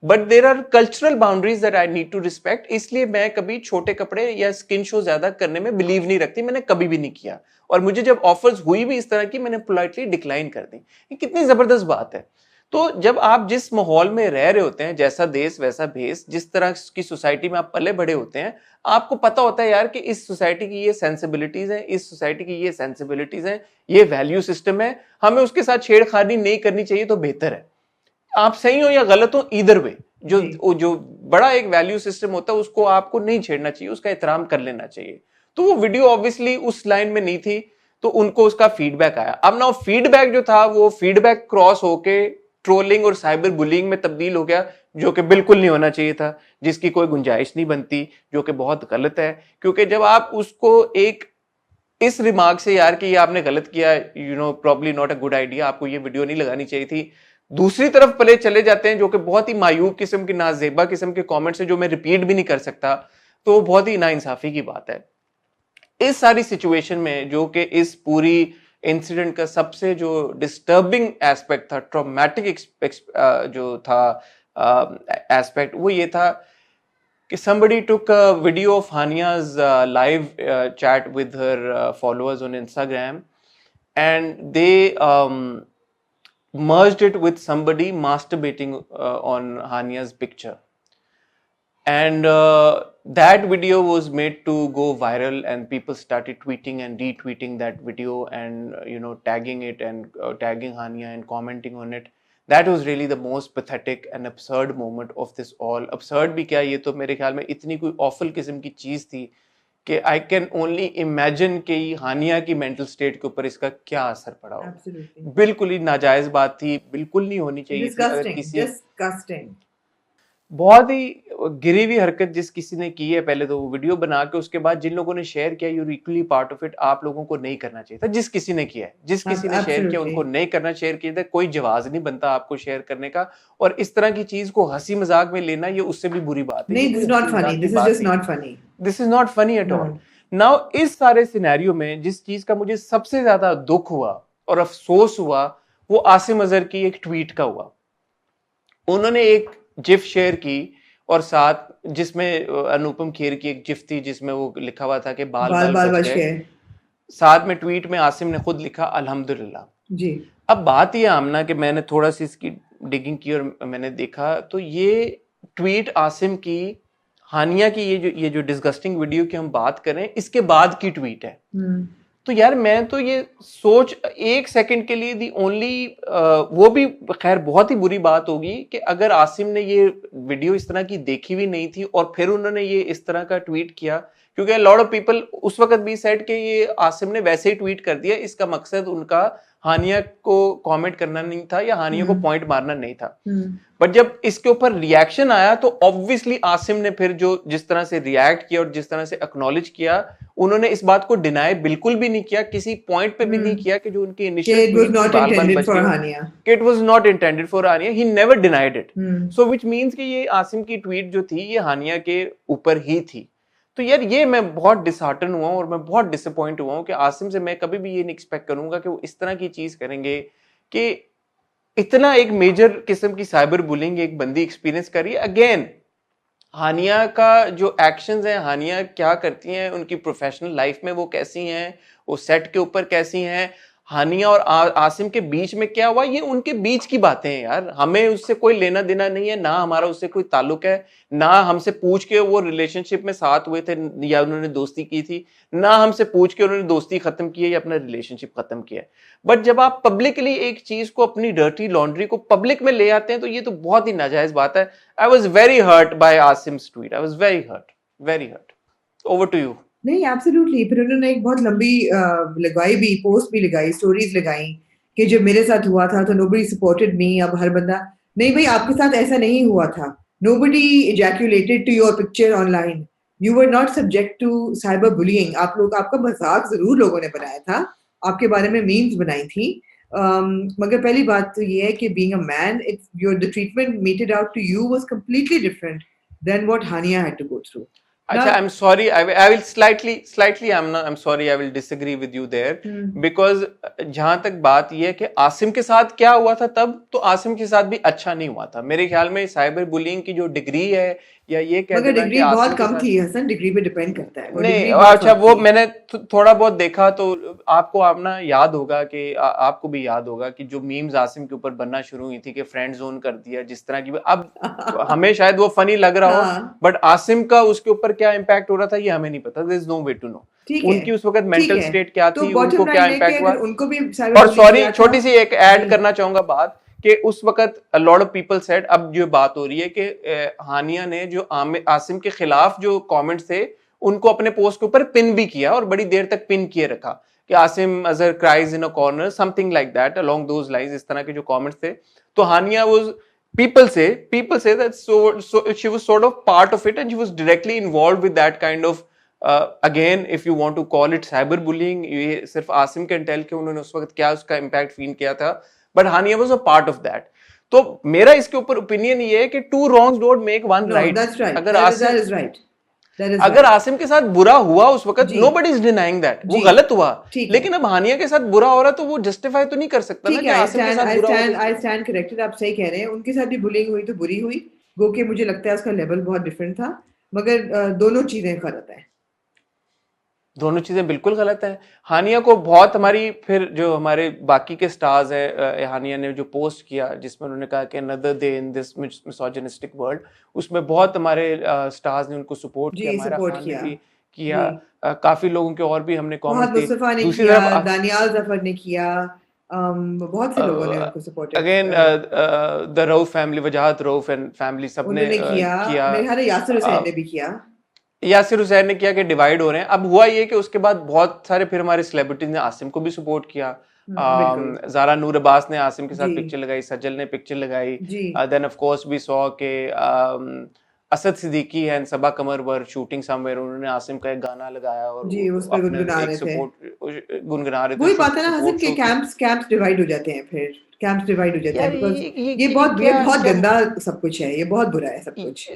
but there are cultural boundaries that I need to respect, इसलिए मैं कभी छोटे कपड़े या स्किन शो ज्यादा करने में बिलीव नहीं रखती, मैंने कभी भी नहीं किया, और मुझे जब ऑफर्स हुई भी इस तरह की मैंने पोलाइटली डिक्लाइन कर दी। ये कितनी जबरदस्त बात है। तो जब आप जिस माहौल में रह रहे होते हैं, जैसा देश वैसा भेस, जिस तरह की सोसाइटी में आप पले बड़े होते हैं, आपको पता होता है यार कि इस सोसाइटी की ये सेंसिबिलिटीज हैं, इस सोसाइटी की ये सेंसिबिलिटीज हैं, ये वैल्यू सिस्टम है, हमें उसके साथ छेड़खानी नहीं करनी चाहिए तो बेहतर है। आप सही हो या गलत हो, ईदर वे जो बड़ा एक वैल्यू सिस्टम होता है उसको आपको नहीं छेड़ना चाहिए, उसका एहतराम कर लेना चाहिए। तो वो वीडियो ऑब्वियसली उस लाइन में नहीं थी, तो उनको उसका फीडबैक आया। अब ना फीडबैक जो था वो फीडबैक क्रॉस होके ट्रोलिंग और साइबर बुलिंग में तब्दील हो गया, जो कि बिल्कुल नहीं होना चाहिए था, जिसकी कोई गुंजाइश नहीं बनती, जो कि बहुत गलत है। क्योंकि जब आप उसको एक इस रिमार्क से यार कि ये आपने गलत किया, probably not a good idea, आपको ये वीडियो नहीं लगानी चाहिए थी, दूसरी तरफ पले चले जाते हैं जो कि बहुत ही मायूब किस्म की, नाजेबा किस्म के कमेंट्स है जो मैं रिपीट भी नहीं कर सकता, तो बहुत ही नाइंसाफी की बात है। इस सारी सिचुएशन में जो कि इस पूरी इंसिडेंट का सबसे जो डिस्टर्बिंग एस्पेक्ट था, ट्रॉमेटिक जो था एस्पेक्ट, वो ये था कि somebody took a video of Hania's live chat with her followers on Instagram, and they merged it with somebody masturbating on Hania's picture. And that video was made to go viral, and people started tweeting and retweeting that video, and tagging it and tagging Hania and commenting on it. That was really the most pathetic and absurd moment of this all. Absurd भी क्या, ये तो मेरे ख्याल में इतनी कोई awful किस्म की चीज थी कि आई कैन ओनली इमेजिन कि हानिया की मेंटल स्टेट के ऊपर इसका क्या असर पड़ा होगा। Absolutely. बिल्कुल ही नाजायज बात थी, बिल्कुल नहीं होनी चाहिए थी। अगर Disgusting. किसी Disgusting. बहुत ही गिरी हुई हरकत जिस किसी ने की है, पहले तो वो वीडियो बना के उसके बाद जिन लोगों ने शेयर किया, you equally part of it, आप लोगों को नहीं करना चाहिए था। जिस किसी ने किया है, जिस किसी ने शेयर किया, उनको नहीं करना शेयर किया था। कोई जवाज नहीं बनता आपको शेयर करने का, और इस तरह की चीज को हंसी मजाक में लेना, ये उससे भी बुरी बात है। नहीं, this is not funny. This is just not funny. This is not funny at all. Now इस सारे सिनेरियो में जिस चीज का मुझे सबसे ज्यादा दुख हुआ और अफसोस हुआ, वो आसिम अजहर की एक ट्वीट का हुआ। उन्होंने एक जिफ शेयर की, और साथ जिसमें अनुपम खेर की एक जिफ थी जिसमें वो लिखा हुआ था कि बाल बाल बच गए। साथ में ट्वीट में आसिम ने खुद लिखा अल्हम्दुलिल्लाह जी। अब बात ये आमना कि मैंने थोड़ा सी इसकी डिगिंग की और मैंने देखा तो ये ट्वीट आसिम की हानिया की ये जो डिस्गस्टिंग वीडियो की हम बात करें, इसके बाद की ट्वीट है। तो यार मैं तो ये सोच एक सेकंड के लिए दी ओनली, वो भी खैर बहुत ही बुरी बात होगी कि अगर आसिम ने ये वीडियो इस तरह की देखी हुई नहीं थी और फिर उन्होंने ये इस तरह का ट्वीट किया, क्योंकि लॉट ऑफ पीपल उस वक्त भी सेड कि ये आसिम ने वैसे ही ट्वीट कर दिया, इसका मकसद उनका हानिया को कमेंट करना नहीं था या हानिया को पॉइंट मारना नहीं था। बट जब इसके ऊपर रिएक्शन आया तो ऑब्वियसली आसिम ने फिर जो जिस तरह से रिएक्ट किया और जिस तरह से एक्नॉलेज किया, उन्होंने इस बात को डिनाई बिल्कुल भी नहीं किया, किसी पॉइंट पे भी नहीं किया कि जो उनकी initial it was not intended for Hania, it was not intended for Hania, he never denied it. So which means कि ये आसिम की ट्वीट जो थी ये हानिया के ऊपर ही थी। तो यार ये मैं बहुत डिसहार्टन हुआ और मैं बहुत डिसअपॉइंट हुआ हूं कि आसिम से मैं कभी भी ये नहीं एक्सपेक्ट करूंगा कि वो इस तरह की चीज करेंगे कि इतना एक मेजर किस्म की साइबर बुलिंग एक बंदी एक्सपीरियंस कर रही है। अगेन हानिया का जो एक्शंस हैं, हानिया क्या करती हैं, उनकी प्रोफेशनल लाइफ में वो कैसी हैं, वो सेट के ऊपर कैसी हैं, हानिया और आसिम के बीच में क्या हुआ, ये उनके बीच की बातें हैं यार। हमें उससे कोई लेना देना नहीं है, ना हमारा उससे कोई ताल्लुक है, ना हमसे पूछ के वो रिलेशनशिप में साथ हुए थे या उन्होंने दोस्ती की थी, ना हमसे पूछ के उन्होंने दोस्ती खत्म की है या अपना रिलेशनशिप खत्म किया है। बट जब आप पब्लिकली एक चीज को, अपनी डर्टी लॉन्ड्री को पब्लिक में ले आते हैं तो ये तो बहुत ही नाजायज बात है। I was very hurt by Asim's tweet, I was very hurt. Over to you. नहीं, एब्सोल्युटली। फिर उन्होंने एक बहुत लंबी लगाई भी, पोस्ट भी लगाई, स्टोरीज लगाई कि जब मेरे साथ हुआ था तो नोबडी सपोर्टेड मी। अब हर बंदा, नहीं भाई आपके साथ ऐसा नहीं हुआ था, nobody ejaculated to your picture online, you were not subject to cyber bullying. आप लोग, आपका मजाक जरूर लोगों ने बनाया था, आपके बारे में मीम्स बनाई थी, मगर पहली बात तो ये है कि being a man, it's your the treatment meted out to you was completely different than what Hania had to go through. अच्छा, I'm sorry. I will slightly. I'm sorry. I will disagree with you there because जहां तक बात ये है कि आसिम के साथ क्या हुआ था तब, तो आसिम के साथ भी अच्छा नहीं हुआ था। मेरे ख्याल में साइबर बुलिंग की जो डिग्री है या ये कहते हैं डिग्री बहुत कम थी हसन, डिग्री पे डिपेंड करता है। नहीं, अच्छा वो मैंने थोड़ा बहुत देखा तो आपको आपना याद होगा कि आपको भी याद होगा कि जो मीम्स आसिम के ऊपर बनना शुरू हुई थी कि फ्रेंड जोन कर दिया, जिस तरह की, अब हमें शायद वो फनी लग रहा हो बट आसिम का उसके ऊपर क्या इम्पैक्ट हो रहा था ये हमें नहीं पता। There is no way to know उनकी उस वक्त मेंटल स्टेट क्या थी, उनको क्या इम्पैक्ट हुआ। उनको भी और सॉरी, छोटी सी एक ऐड करना चाहूंगा बात कि उस वक्त a lot of people said, अब जो बात हो रही है कि हानिया ने जो आसिम के खिलाफ जो कमेंट्स थे उनको अपने पोस्ट के ऊपर पिन भी किया और बड़ी देर तक पिन किए रखा कि Asim Azhar cries in a corner, something like that, along those lines, इस तरह के जो कमेंट्स थे। तो हानिया was, people say that so she was sort of part of it and she was directly involved with that kind of again if you want to call it cyber bullying, ये सिर्फ आसिम कैन टेल कि उन्होंने उस वक्त क्या उसका इम्पैक्ट फील किया था, but Hania was a part of that. तो मेरा इसके ऊपर ओपिनियन ये है कि two wrongs don't make one No, right. that's right. अगर That Asim is right. That is अगर right. आसिम के साथ बुरा हुआ उस वक्त, जी नोबडी इज डिनाइंग दैट, वो जी गलत हुआ, ठीक है लेकिन अब हानिया के साथ बुरा हो रहा है तो वो जस्टिफाई तो नहीं कर सकता ना ठीक कि है आसिम के साथ बुरा हो तो आई स्टैंड करेक्टेड आप सही कह रहे हैं उनके साथ भी बुलिंग हुई तो बुरी हुई गो के मुझे लगता है उसका लेवल बहुत डिफरेंट था मगर दोनों चीजें गलत है दोनों चीजें बिल्कुल गलत है। हानिया को बहुत हमारी, फिर जो हमारे बाकी के स्टार्स है, हानिया ने जो पोस्ट किया जिसमें उन्होंने कहा कि another day in this misogynistic world, उसमें बहुत हमारे स्टार्स ने उनको सपोर्ट किया, जी मायरा सपोर्ट खान ने किया भी किया, जी काफी लोगों के और भी हमने कमेंट बहुत दिए। मुस्तफा ने दूसरी किया तरफ दानियाल जफर ने किया बहुत से लोगों ने उनको supported again the Rauf family, Wajahat Rauf and family, सबने उन्होंने किया किया। मेरे ख्याल है यासिर हुसैन ने भी किया यासिर हुसैन ने किया कि डिवाइड हो रहे हैं। अब हुआ ये कि उसके बाद बहुत सारे फिर हमारे सेलिब्रिटीज ने आसिम को भी सपोर्ट किया। बिल्कुल जारा नूर अब्बास ने आसिम के साथ जी पिक्चर लगाई, सजल ने पिक्चर लगाई, जी then of course we saw के Asad Siddiqui and Saba Qamar were shooting somewhere, उन्होंने आसिम का एक गाना लगाया और जी उस पर अपने गुनगुना एक रहे थे सपोर्ट गुनगुना रहे थे, वही बात है ना हसन सपोर्ट के शो की। कैंप्स डिवाइड हो जाते हैं फिर कैंप्स डिवाइड हो जाते हैं यार बिकॉज ये ये क्या बहुत क्या गंदा सब कुछ है ये बहुत बुरा है सब कुछ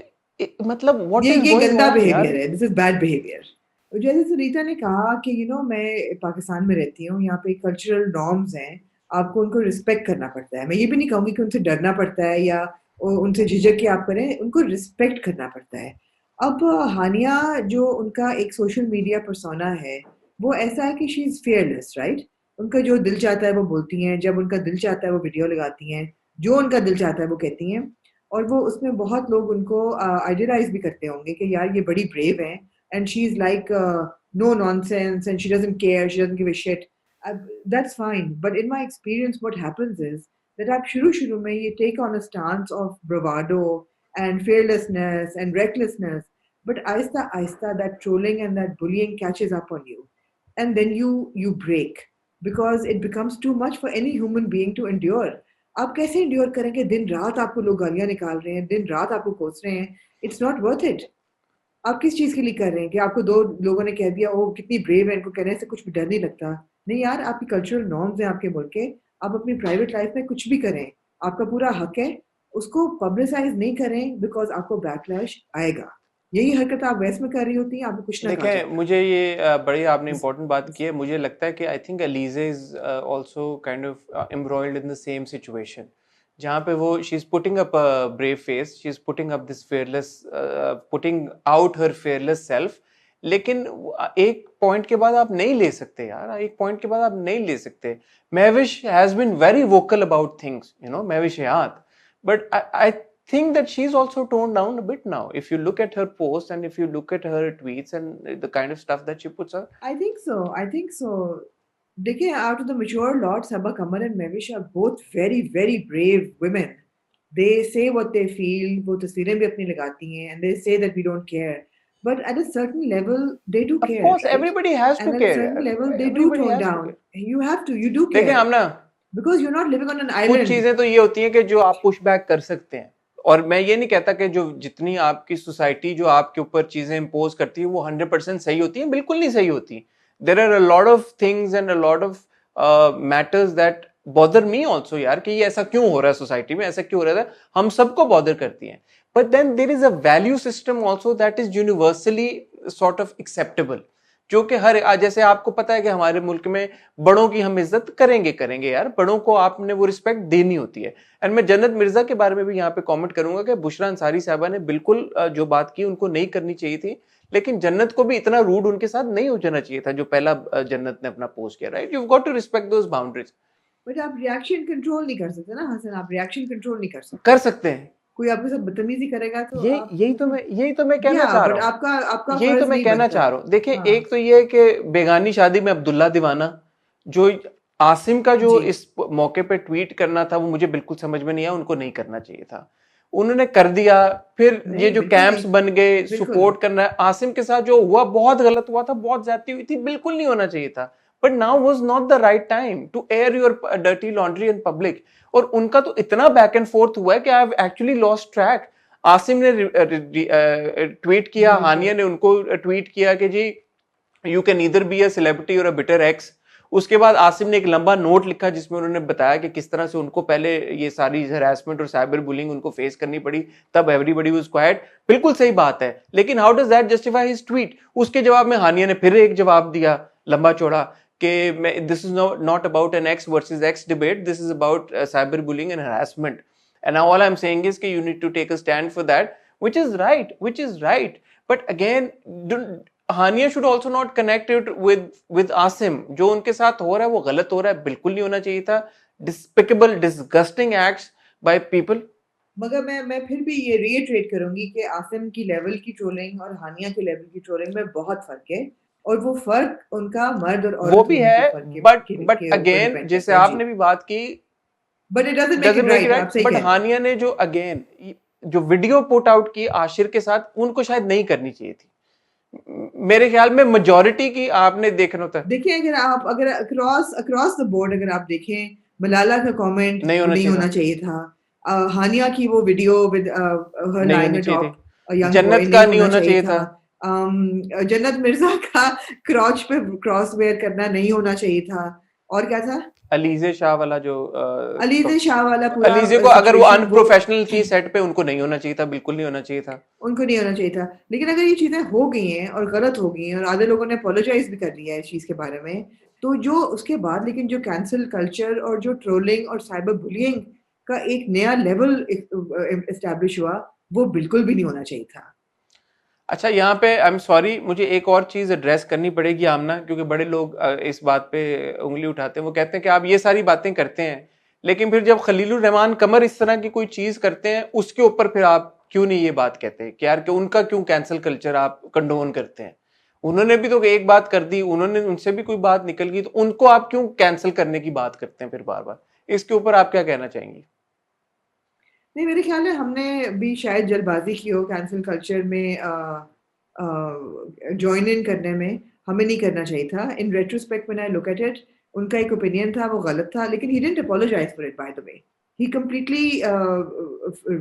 मतलब व्हाट इज ये गोइंग गंदा ऑन यार। बिहेवियर है दिस इज बैड बिहेवियर जैसे सुनीता ने कहा कि मैं पाकिस्तान में रहती हूँ यहाँ पे कल्चरल नॉर्म्स हैं आपको उनको रिस्पेक्ट करना पड़ता है मैं ये भी नहीं कहूँगी कि उनसे डरना पड़ता है या उनसे झिझक के आप करें उनको रिस्पेक्ट करना पड़ता है अब हानिया जो उनका एक सोशल मीडिया पर्सोना है वो ऐसा है कि शी इज फेयरलेस राइट उनका जो दिल चाहता है वो बोलती हैं जब उनका दिल चाहता है वो वीडियो लगाती हैं जो उनका दिल चाहता है वो कहती हैं और वो उसमें बहुत लोग उनको आइडियलाइज भी करते होंगे कि यार ये बड़ी ब्रेव है and she is like no nonsense and she doesn't care she doesn't give a shit that's fine but in my experience what happens is that आप शुरू में ये take on a stance of bravado and fearlessness and recklessness but aista aista that trolling and that bullying catches up on you and then you break because it becomes too much for any human being to endure आप कैसे इंड्योर करेंगे दिन रात आपको लोग गालियां निकाल रहे हैं दिन रात आपको कोस रहे हैं इट्स नॉट वर्थ इट आप किस चीज के लिए कर रहे हैं कि आपको दो लोगों ने कह दिया ओ कितनी ब्रेव है इनको कहने से कुछ भी डर नहीं लगता नहीं यार आपकी कल्चरल नॉर्म्स हैं आपके मुल्क के आप अपनी प्राइवेट लाइफ में कुछ भी करें आपका पूरा हक है उसको पब्लिसाइज नहीं करें बिकॉज आपको बैकलैश आएगा यही हरकत आप वेस्ट में कर रही होती है आपको कुछ ना कहा देखें, जाता मुझे ये बड़ी आपने है इम्पोर्टेंट बात की है। मुझे लगता है कि I think Aliza is also kind of embroiled in the same situation, जहाँ पे वो she is putting up a brave face, she is putting up this fearless, putting out her fearless self, लेकिन एक पॉइंट के बाद आप नहीं ले सकते यार, एक पॉइंट के बाद आप नहीं ले सकते। Mahwish has been very vocal about things, you know, Mahwish Hayat, but I think that she's also toned down a bit now. If you look at her posts and if you look at her tweets and the kind of stuff that she puts out. I think so. I think so. देखिए, out of the mature lot, Sabah Kamal and Mevish are both very, very brave women. They say what they feel. वो तस्वीरें भी अपनी लगाती हैं, and they say that we don't care. But at a certain level, they do Of care, course, right? everybody has to And at a care. certain level, they do Everybody tone has to down. care. You have to. You do देखिए care हम ना, because you're not living on an कुछ island. चीजें तो ये होती हैं कि जो आप पुश बैक कर सकते हैं, और मैं ये नहीं कहता कि जो जितनी आपकी सोसाइटी जो आपके ऊपर चीजें इम्पोज करती है वो 100% सही होती है, बिल्कुल नहीं सही होती। There are a lot of things and a lot of matters that bother me also यार, कि ये ऐसा क्यों हो रहा है सोसाइटी में, ऐसा क्यों हो रहा है, हम सबको बॉदर करती हैं। But then there is a value system also that is universally sort of acceptable, जो कि हर जैसे आपको पता है कि हमारे मुल्क में बड़ों की हम इज्जत करेंगे यार, बड़ों को आपने वो रिस्पेक्ट देनी होती है। एंड मैं जन्नत मिर्जा के बारे में भी यहाँ पे कमेंट करूंगा कि बुशरा अंसारी साहबा ने बिल्कुल जो बात की उनको नहीं करनी चाहिए थी, लेकिन जन्नत को भी इतना रूड उनके साथ नहीं हो जाना चाहिए था जो पहला जन्नत ने अपना पोस्ट किया, right? You got to respect those boundaries. But आप रिएक्शन कंट्रोल नहीं कर सकते ना हसन, आप रिएक्शन कंट्रोल नहीं कर सकते। कर सकते हैं, कोई आपके साथ बदतमीजी करेगा तो आप यही तो मैं कहना चाह बट रहा हूँ, आपका यही तो फर्ज मैं नहीं कहना बनता। चाह रहा हूँ। देखिए, हाँ एक तो ये है कि बेगानी शादी में अब्दुल्ला दीवाना, जो आसिम का जो जी इस मौके पे ट्वीट करना था वो मुझे बिल्कुल समझ में नहीं आया, उनको नहीं करना चाहिए था, उन्होंने कर दिया। फिर ये नहीं जो बिल्कुल कैंप्स नहीं बन गए, बिल्कुल सपोर्ट करना है, आसिम के साथ जो हुआ बहुत गलत हुआ था, बहुत ज्यादती हुई थी, बिल्कुल नहीं होना चाहिए था। But now was not the right time to air your dirty laundry in public. और उनका तो इतना बैक एंड फोर्थ हुआ है कि I have actually lost track. Asim ने ट्वीट किया, बिल्कुल हानिया ने उनको ट्वीट किया कि जी you can either be a celebrity or a bitter x. उसके बाद आसिम ने एक लंबा नोट लिखा जिसमें उन्होंने बताया कि किस तरह से उनको पहले ये सारी हरासमेंट और साइबर बुलिंग उनको फेस करनी पड़ी, तब एवरीबॉडी वाज क्वाइट। बिल्कुल सही बात है, लेकिन how does that justify his tweet? उसके जवाब में हानिया ने फिर एक जवाब दिया लंबा चौड़ा कि this is not about an x versus x debate, this is about cyber bullying and harassment, and now all I'm saying is that you need to take a stand for that, which is right, but again Hania should also not connect it with Asim। जो उनके साथ हो रहा है वो गलत हो रहा है, बिल्कुल नहीं होना चाहिए था। despicable disgusting acts by people। मगर मैं फिर भी ये रीइटरेट करूंगी कि आसिम की लेवल की ट्रोलिंग और हानिया के लेवल की ट्रोलिंग में बहुत फर्क है, और वो फर्क उनका मर्द और वो औरत भी होने है, के फर्क बट के ऊपर अगेन डिपेंड जैसे करता है जी। आपने भी बात की, but it doesn't make doesn't it make it right, आप right, सही बट कह रहे हैं। हानिया ने जो अगेन जो वीडियो पुट आउट की आशिर के साथ, उनको शायद नहीं करनी चाहिए थी। मेरे ख्याल में मेजॉरिटी की आपने देखना होता है, देखिए अगर अक्रॉस अक्रॉस द बोर्ड अगर आप देखें, मलाला का कमेंट नहीं वो होना नहीं चाहिए होना था, चाहिए था। हानिया की वो वीडियो विद हर नहीं लाइंग होनी चाहिए अटॉप थी, यंग बॉय जन्नत का नहीं नहीं होना होना चाहिए चाहिए था। था, जन्नत मिर्जा का क्रॉच पे क्रॉस वेयर करना नहीं होना चाहिए था। और क्या था? अलीजे शाह वाला जो अलीजे शाह वाला पूरा अलीजे को अगर वो सिचुएशन वो अनप्रोफेशनल थी सेट पे, उनको नहीं होना चाहिए था, बिल्कुल नहीं होना चाहिए था। उनको नहीं होना चाहिए था। लेकिन अगर ये चीजें हो गई हैं और गलत हो गई हैं और आधे लोगों ने अपोलोजाइज भी कर लिया है इस चीज के बारे में, तो जो उसके बाद लेकिन जो कैंसिल कल्चर और जो ट्रोलिंग और साइबर बुलिंग का एक नया लेवल एस्टैब्लिश हुआ, वो बिल्कुल भी नहीं होना चाहिए था। अच्छा, यहाँ पे आई एम सॉरी, मुझे एक और चीज एड्रेस करनी पड़ेगी आमना, क्योंकि बड़े लोग इस बात पे उंगली उठाते हैं। वो कहते हैं कि आप ये सारी बातें करते हैं, लेकिन फिर जब खलीलुर रहमान कमर इस तरह की कोई चीज करते हैं, उसके ऊपर फिर आप क्यों नहीं ये बात कहते कि यार कि उनका क्यों कैंसिल कल्चर आप कंडोन करते हैं? उन्होंने भी तो एक बात कर दी, उन्होंने उनसे भी कोई बात निकल गई, तो उनको आप क्यों कैंसिल करने की बात करते हैं फिर बार बार? इसके ऊपर आप क्या कहना चाहेंगी? नहीं, मेरे ख्याल है हमने भी शायद जल्दबाजी की हो कैंसिल कल्चर में जॉइन इन करने में। हमें नहीं करना चाहिए था। In retrospect when I look at it, उनका एक ओपिनियन था, वो गलत था, लेकिन he didn't apologize for it by the way. He completely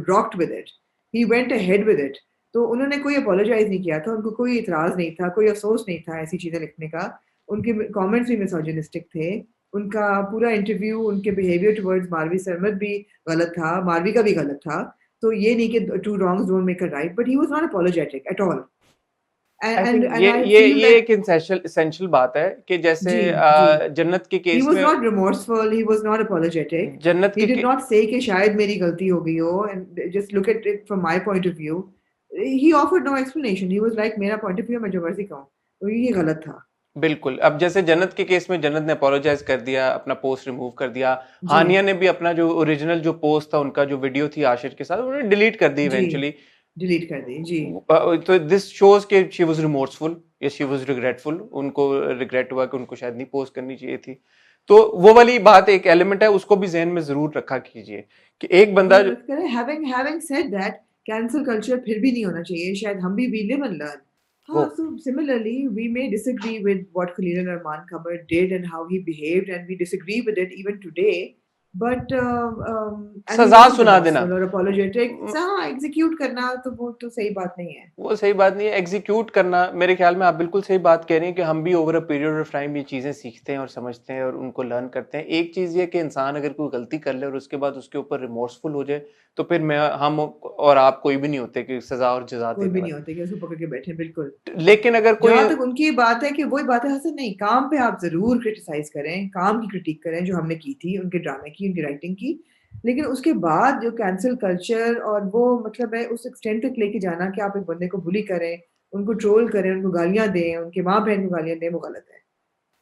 rocked with it, he went ahead with it. तो उन्होंने कोई अपोलोजाइज नहीं किया था, उनको कोई इतराज नहीं था, कोई अफसोस नहीं था ऐसी चीजें लिखने का। उनके कमेंट्स भी मिसोजिनिस्टिक थे। उनका पूरा इंटरव्यू, उनके बिहेवियर टुवर्ड्स मारवी सरमद भी गलत था, मारवी का भी गलत था। तो ये नहीं कि two wrongs don't make a right, but he was not apologetic at all. I and think and ये आई ये फील ये दैट एक एसेंशियल बात है कि जैसे जी, जी, जन्नत के he केस was में, not remorseful, he was not apologetic, जन्नत he के did not say कि शायद मेरी गलती हो गई हो, and just look at it from my point of view, he offered no explanation, he was like मेरा point of view है, मैं जो मर्जी कहूँ। तो ये गलत था। बिल्कुल। अब जैसे जन्नत के केस में जन्नत ने अपोलोजाइज कर दिया, अपना पोस्ट रिमूव कर दिया। जी, हानिया ने भी अपना जो ओरिजिनल जो पोस्ट था उनका, जो वीडियो थी आशिर के साथ, उन्होंने डिलीट कर दी जी, इवेंचुअली। डिलीट कर दी जी। तो दिस शोज कि शी वाज रिमोर्सफुल या शी वाज रिग्रेटफुल। उनको रिग्रेट हुआ कि उनको शायद नहीं पोस्ट करनी चाहिए थी। तो वो वाली बात एक एलिमेंट है, उसको भी जहन में जरूर रखा कीजिए कि एक बंदा जरूर करें। Having said that, cancel culture फिर भी नहीं होना चाहिए। शायद हम भी वी लिव एंड लर्न। वो हाँ, so similarly, we may disagree with what Khalil Rahman Kabar did and how he behaved, and we disagree with it even today. But and he सजा wasn't सुना देना, remorseful or apologetic. So हाँ, execute करना तो वो तो सही बात नहीं है। वो सही बात नहीं है। एग्जीक्यूट करना, मेरे ख्याल में आप बिल्कुल सही बात कह रही हैं कि हम भी over a period of time ये चीजें सीखते हैं और समझते हैं और उनको लर्न करते हैं। एक चीज ये कि इंसान अगर कोई गलती कर ले और उसके बाद उसके ऊपर रिमोर्सफुल हो जाए, तो फिर मैं हम और आप कोई भी नहीं होते कि सजा और जजा कोई देने भी नहीं वाले। होते कि उसको पकड़ के बैठे, बिल्कुल। लेकिन अगर कोई, जहाँ तक उनकी बात है कि वही बात है, हसन नहीं, काम पे आप जरूर क्रिटिसाइज करें, काम की क्रिटिक करें जो हमने की थी, उनके ड्रामे की, उनकी राइटिंग की। लेकिन उसके बाद जो कैंसिल कल्चर और वो मतलब है उस एक्सटेंट तक लेके जाना कि आप एक बंदे को बुली करें, उनको ट्रोल करें, उनको गालियां दें, उनके माँ बहन को गालियां दें, वो गलत है।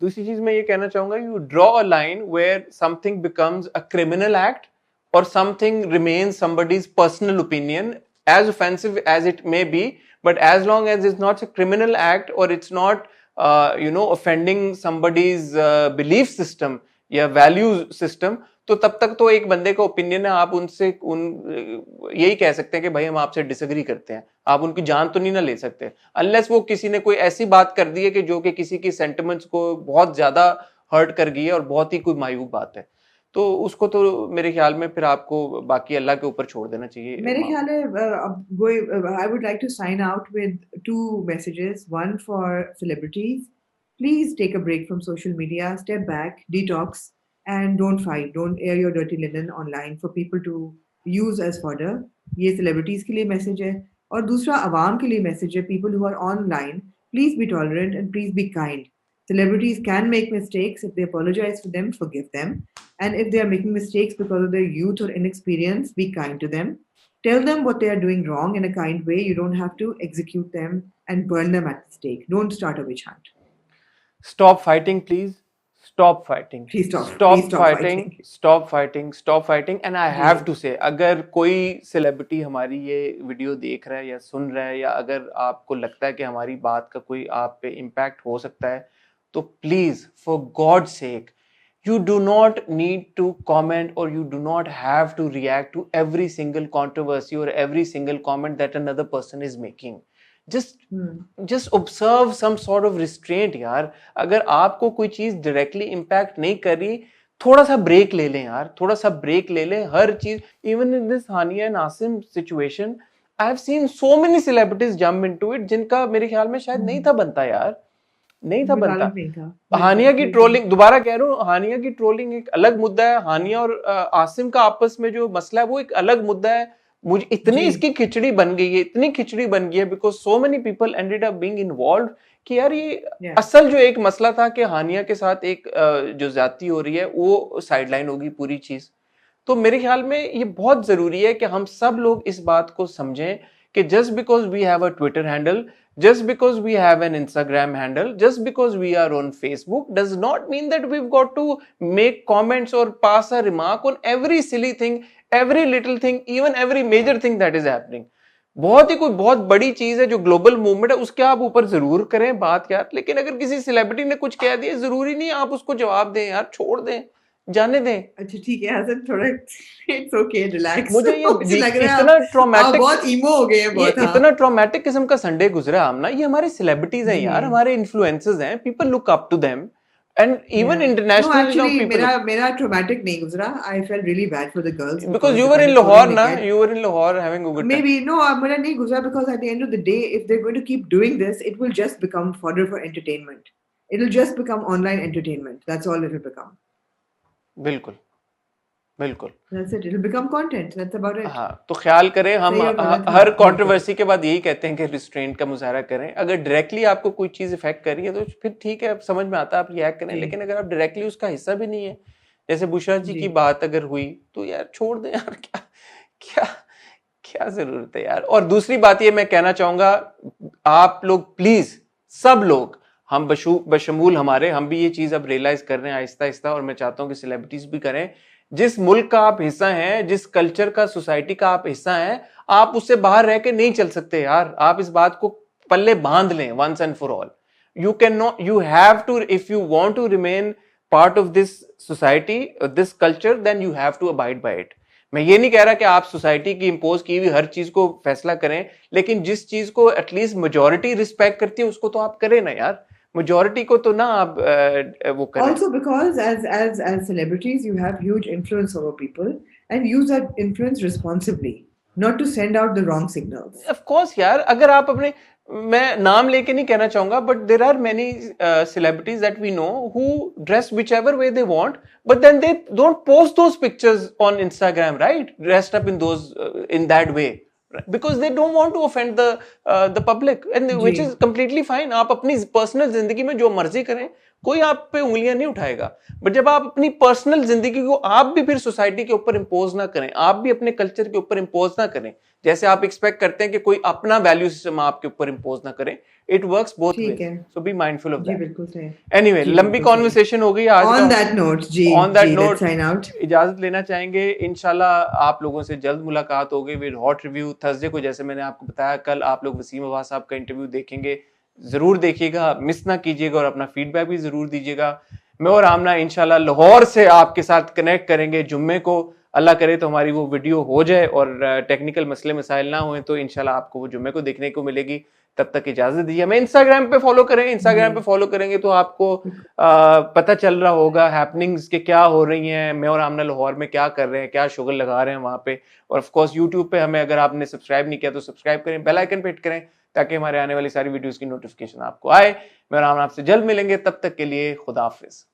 दूसरी चीज मैं ये कहना चाहूंगा, you draw a line where something becomes a criminal act or something remains somebody's personal opinion, as offensive as it may be, but as long as it's not a criminal act or it's not offending somebody's belief system या value system, तो तब तक तो एक बंदे का ओपिनियन है, आप उनसे यही कह सकते हैं कि भाई हम आपसे डिसएग्री करते हैं। आप उनकी जान तो नहीं ना ले सकते, अनलेस वो किसी ने कोई ऐसी बात कर दी है कि जो कि किसी की सेंटिमेंट्स को बहुत ज्यादा हर्ट कर गई है और बहुत ही कोई मायूब बात है, तो उसको तो मेरे ख्याल में फिर आपको बाकी अल्लाह के ऊपर छोड़ देना चाहिए मेरे ख्याल मामला। है अब I would like to sign out with two messages, one for celebrities please take a break from social media, step back, detox, and don't fight. Don't air your dirty linen online for people to use as fodder. ये celebrities के लिए message है और दूसरा आवाम के लिए message है. People who are online, please be tolerant and please be kind. Celebrities can make mistakes. If they apologize for them, forgive them. And if they are making mistakes because of their youth or inexperience, be kind to them. Tell them what they are doing wrong in a kind way. You don't have to execute them and burn them at the stake. Don't start a witch hunt. Stop fighting, please. Stop fighting. Please stop. Stop Please stop fighting. fighting. Stop fighting. Stop fighting. And I ji. have to say, अगर कोई सेलिब्रिटी हमारी ये वीडियो देख रहा है या सुन रहा है या अगर आपको लगता है कि हमारी बात का कोई आप पे इम्पैक्ट हो सकता है, तो please for god sec you do not need to comment or you do not have to react to every single controversy or every single comment that another person is making. just observe some sort of restraint यार. अगर आपको कोई चीज डायरेक्टली इम्पैक्ट नहीं कर रही, थोड़ा सा ब्रेक ले लें यार, थोड़ा सा ब्रेक ले लें. हर चीज, even in this Hania and Asim situation, I have seen so many celebrities jump into it जिनका मेरे ख्याल में शायद नहीं था बनता यार, नहीं था बनता. हानिया की ट्रोलिंग, दोबारा कह रहा हूँ, हानिया की ट्रोलिंग एक अलग मुद्दा है. हानिया और आसिम का आपस में जो मसला है वो एक अलग मुद्दा है. मुझे इतनी इसकी खिचड़ी बन गई है, इतनी खिचड़ी बन गई है because so many people ended up being involved कि यार ये असल जो एक मसला था कि हानिया के साथ एक जो ज्यादती हो रही है वो साइडलाइन होगी पूरी चीज. तो मेरे ख्याल में ये बहुत जरूरी है कि हम सब लोग इस बात को समझें कि just because we have a Twitter handle, just because we have an Instagram handle, just because we are on Facebook does not mean that we've got to make comments or pass a remark on every silly thing, every little thing, even every major thing that is happening. बहुत ही कोई बहुत बड़ी चीज है जो ग्लोबल मूवमेंट है उसके आप ऊपर जरूर करें बात यार, लेकिन अगर किसी सेलिब्रिटी ने कुछ कह दिया जरूरी नहीं आप उसको जवाब दें यार, छोड़ दें, जाने दें. अच्छा ठीक है हसन, थोड़ा इट्स ओके, रिलैक्स. मुझे ये लग रहा इतना है ट्रॉमेटिक, बहुत ईमो हो गए हैं बहुत. इतना ट्रॉमेटिक किस्म का संडे गुजरा हमना. ये हमारे सेलिब्रिटीज हैं यार, हमारे इन्फ्लुएंसर्स हैं, people look up to them and even international. No, actually, मेरा traumatic नहीं गुजरा. I felt really bad for the girls because you were in Lahore na, you were in Lahore having a good time. Maybe no, मेरा नहीं गुजरा because at the end of the day, if they're going to keep doing this, it will just become fodder for entertainment. It'll just become online entertainment. That's all it'll become. बिल्कुल बिल्कुल. That's it. It'll become content. That's about it. हाँ, तो ख्याल करें. हम हर कंट्रोवर्सी के बाद यही कहते हैं कि रिस्ट्रेंट का मुजाहरा करें. अगर डायरेक्टली आपको कोई चीज इफेक्ट कर रही है तो फिर ठीक है, समझ में आता है, आप रिएक्ट करें. लेकिन अगर आप डायरेक्टली उसका हिस्सा भी नहीं है, जैसे बुशरा जी की बात अगर हुई, तो यार छोड़ दें यार. क्या क्या क्या जरूरत है यार. और दूसरी बात ये मैं कहना चाहूंगा, आप लोग प्लीज, सब लोग, हम बशमूल हमारे, हम भी ये चीज अब रियलाइज कर रहे हैं आहिस्ता आहिस्ता, और मैं चाहता हूं कि सेलिब्रिटीज भी करें. जिस मुल्क का आप हिस्सा हैं, जिस कल्चर का, सोसाइटी का आप हिस्सा हैं, आप उससे बाहर रह के नहीं चल सकते यार. आप इस बात को पल्ले बांध लें once and for all. You can not, you have to, if you want to remain part of this society, this culture, then you have to abide by it. मैं ये नहीं कह रहा कि आप सोसाइटी की इंपोज की हुई हर चीज को फैसला करें, लेकिन जिस चीज को एटलीस्ट मेजॉरिटी रिस्पेक्ट करती है उसको तो आप करें ना यार. majority को तो ना आप वो करें. Also because as celebrities you have huge influence over people and use that influence responsibly, not to send out the wrong signals. Of course यार, अगर आप अपने, मैं नाम लेके नहीं कहना चाहूंगा, but there are many celebrities that we know who dress whichever way they want, but then they don't post those pictures on Instagram, right? Dressed up in those in that way. Because they don't want to offend the public, and which is completely fine. आप अपनी पर्सनल जिंदगी में जो मर्जी करें, कोई आप पे उंगलियां नहीं उठाएगा. बट जब आप अपनी पर्सनल जिंदगी को आप भी फिर सोसाइटी के ऊपर इंपोज ना करें, आप भी अपने कल्चर के ऊपर इंपोज ना करें, जैसे आप एक्सपेक्ट करते हैं कि कोई अपना वैल्यू सिस्टम आपके ऊपर इंपोज ना करें, it works both ways. So be mindful of that. Anyway, लंबी कॉन्वर्सेशन हो गई आज. ऑन दैट नोट जी, on that note sign out, इजाजत लेना चाहेंगे. इंशाल्लाह आप लोगों से जल्द मुलाकात होगी विद हॉट रिव्यू थर्सडे को. जैसे मैंने आपको बताया, कल आप लोग वसीम अब्बास साहब का इंटरव्यू देखेंगे, जरूर देखिएगा, मिस ना कीजिएगा, और अपना फीडबैक भी जरूर दीजिएगा. मैं और आमना इंशाल्लाह लाहौर से आपके साथ कनेक्ट करेंगे जुम्मे को. अल्लाह करे तो हमारी वो वीडियो हो जाए और टेक्निकल मसले मसाइल ना हुए तो इंशाल्लाह आपको वो जुम्मे को देखने को मिलेगी. तब तक इजाजत दीजिए. हमें इंस्टाग्राम पे फॉलो करें. इंस्टाग्राम पे फॉलो करेंगे तो आपको पता चल रहा होगा हैपनिंग्स के क्या हो रही हैं, मैं और आमना लाहौर में क्या कर रहे हैं, क्या शुगल लगा रहे हैं वहां पे. और ऑफ कोर्स यूट्यूब पे हमें, अगर आपने सब्सक्राइब नहीं किया तो सब्सक्राइब करें, बेल आइकन पे हिट करें ताकि हमारे आने वाली सारी वीडियोस की नोटिफिकेशन आपको आए। मेरा नाम आपसे जल्द मिलेंगे, तब तक के लिए खुदा हाफिज।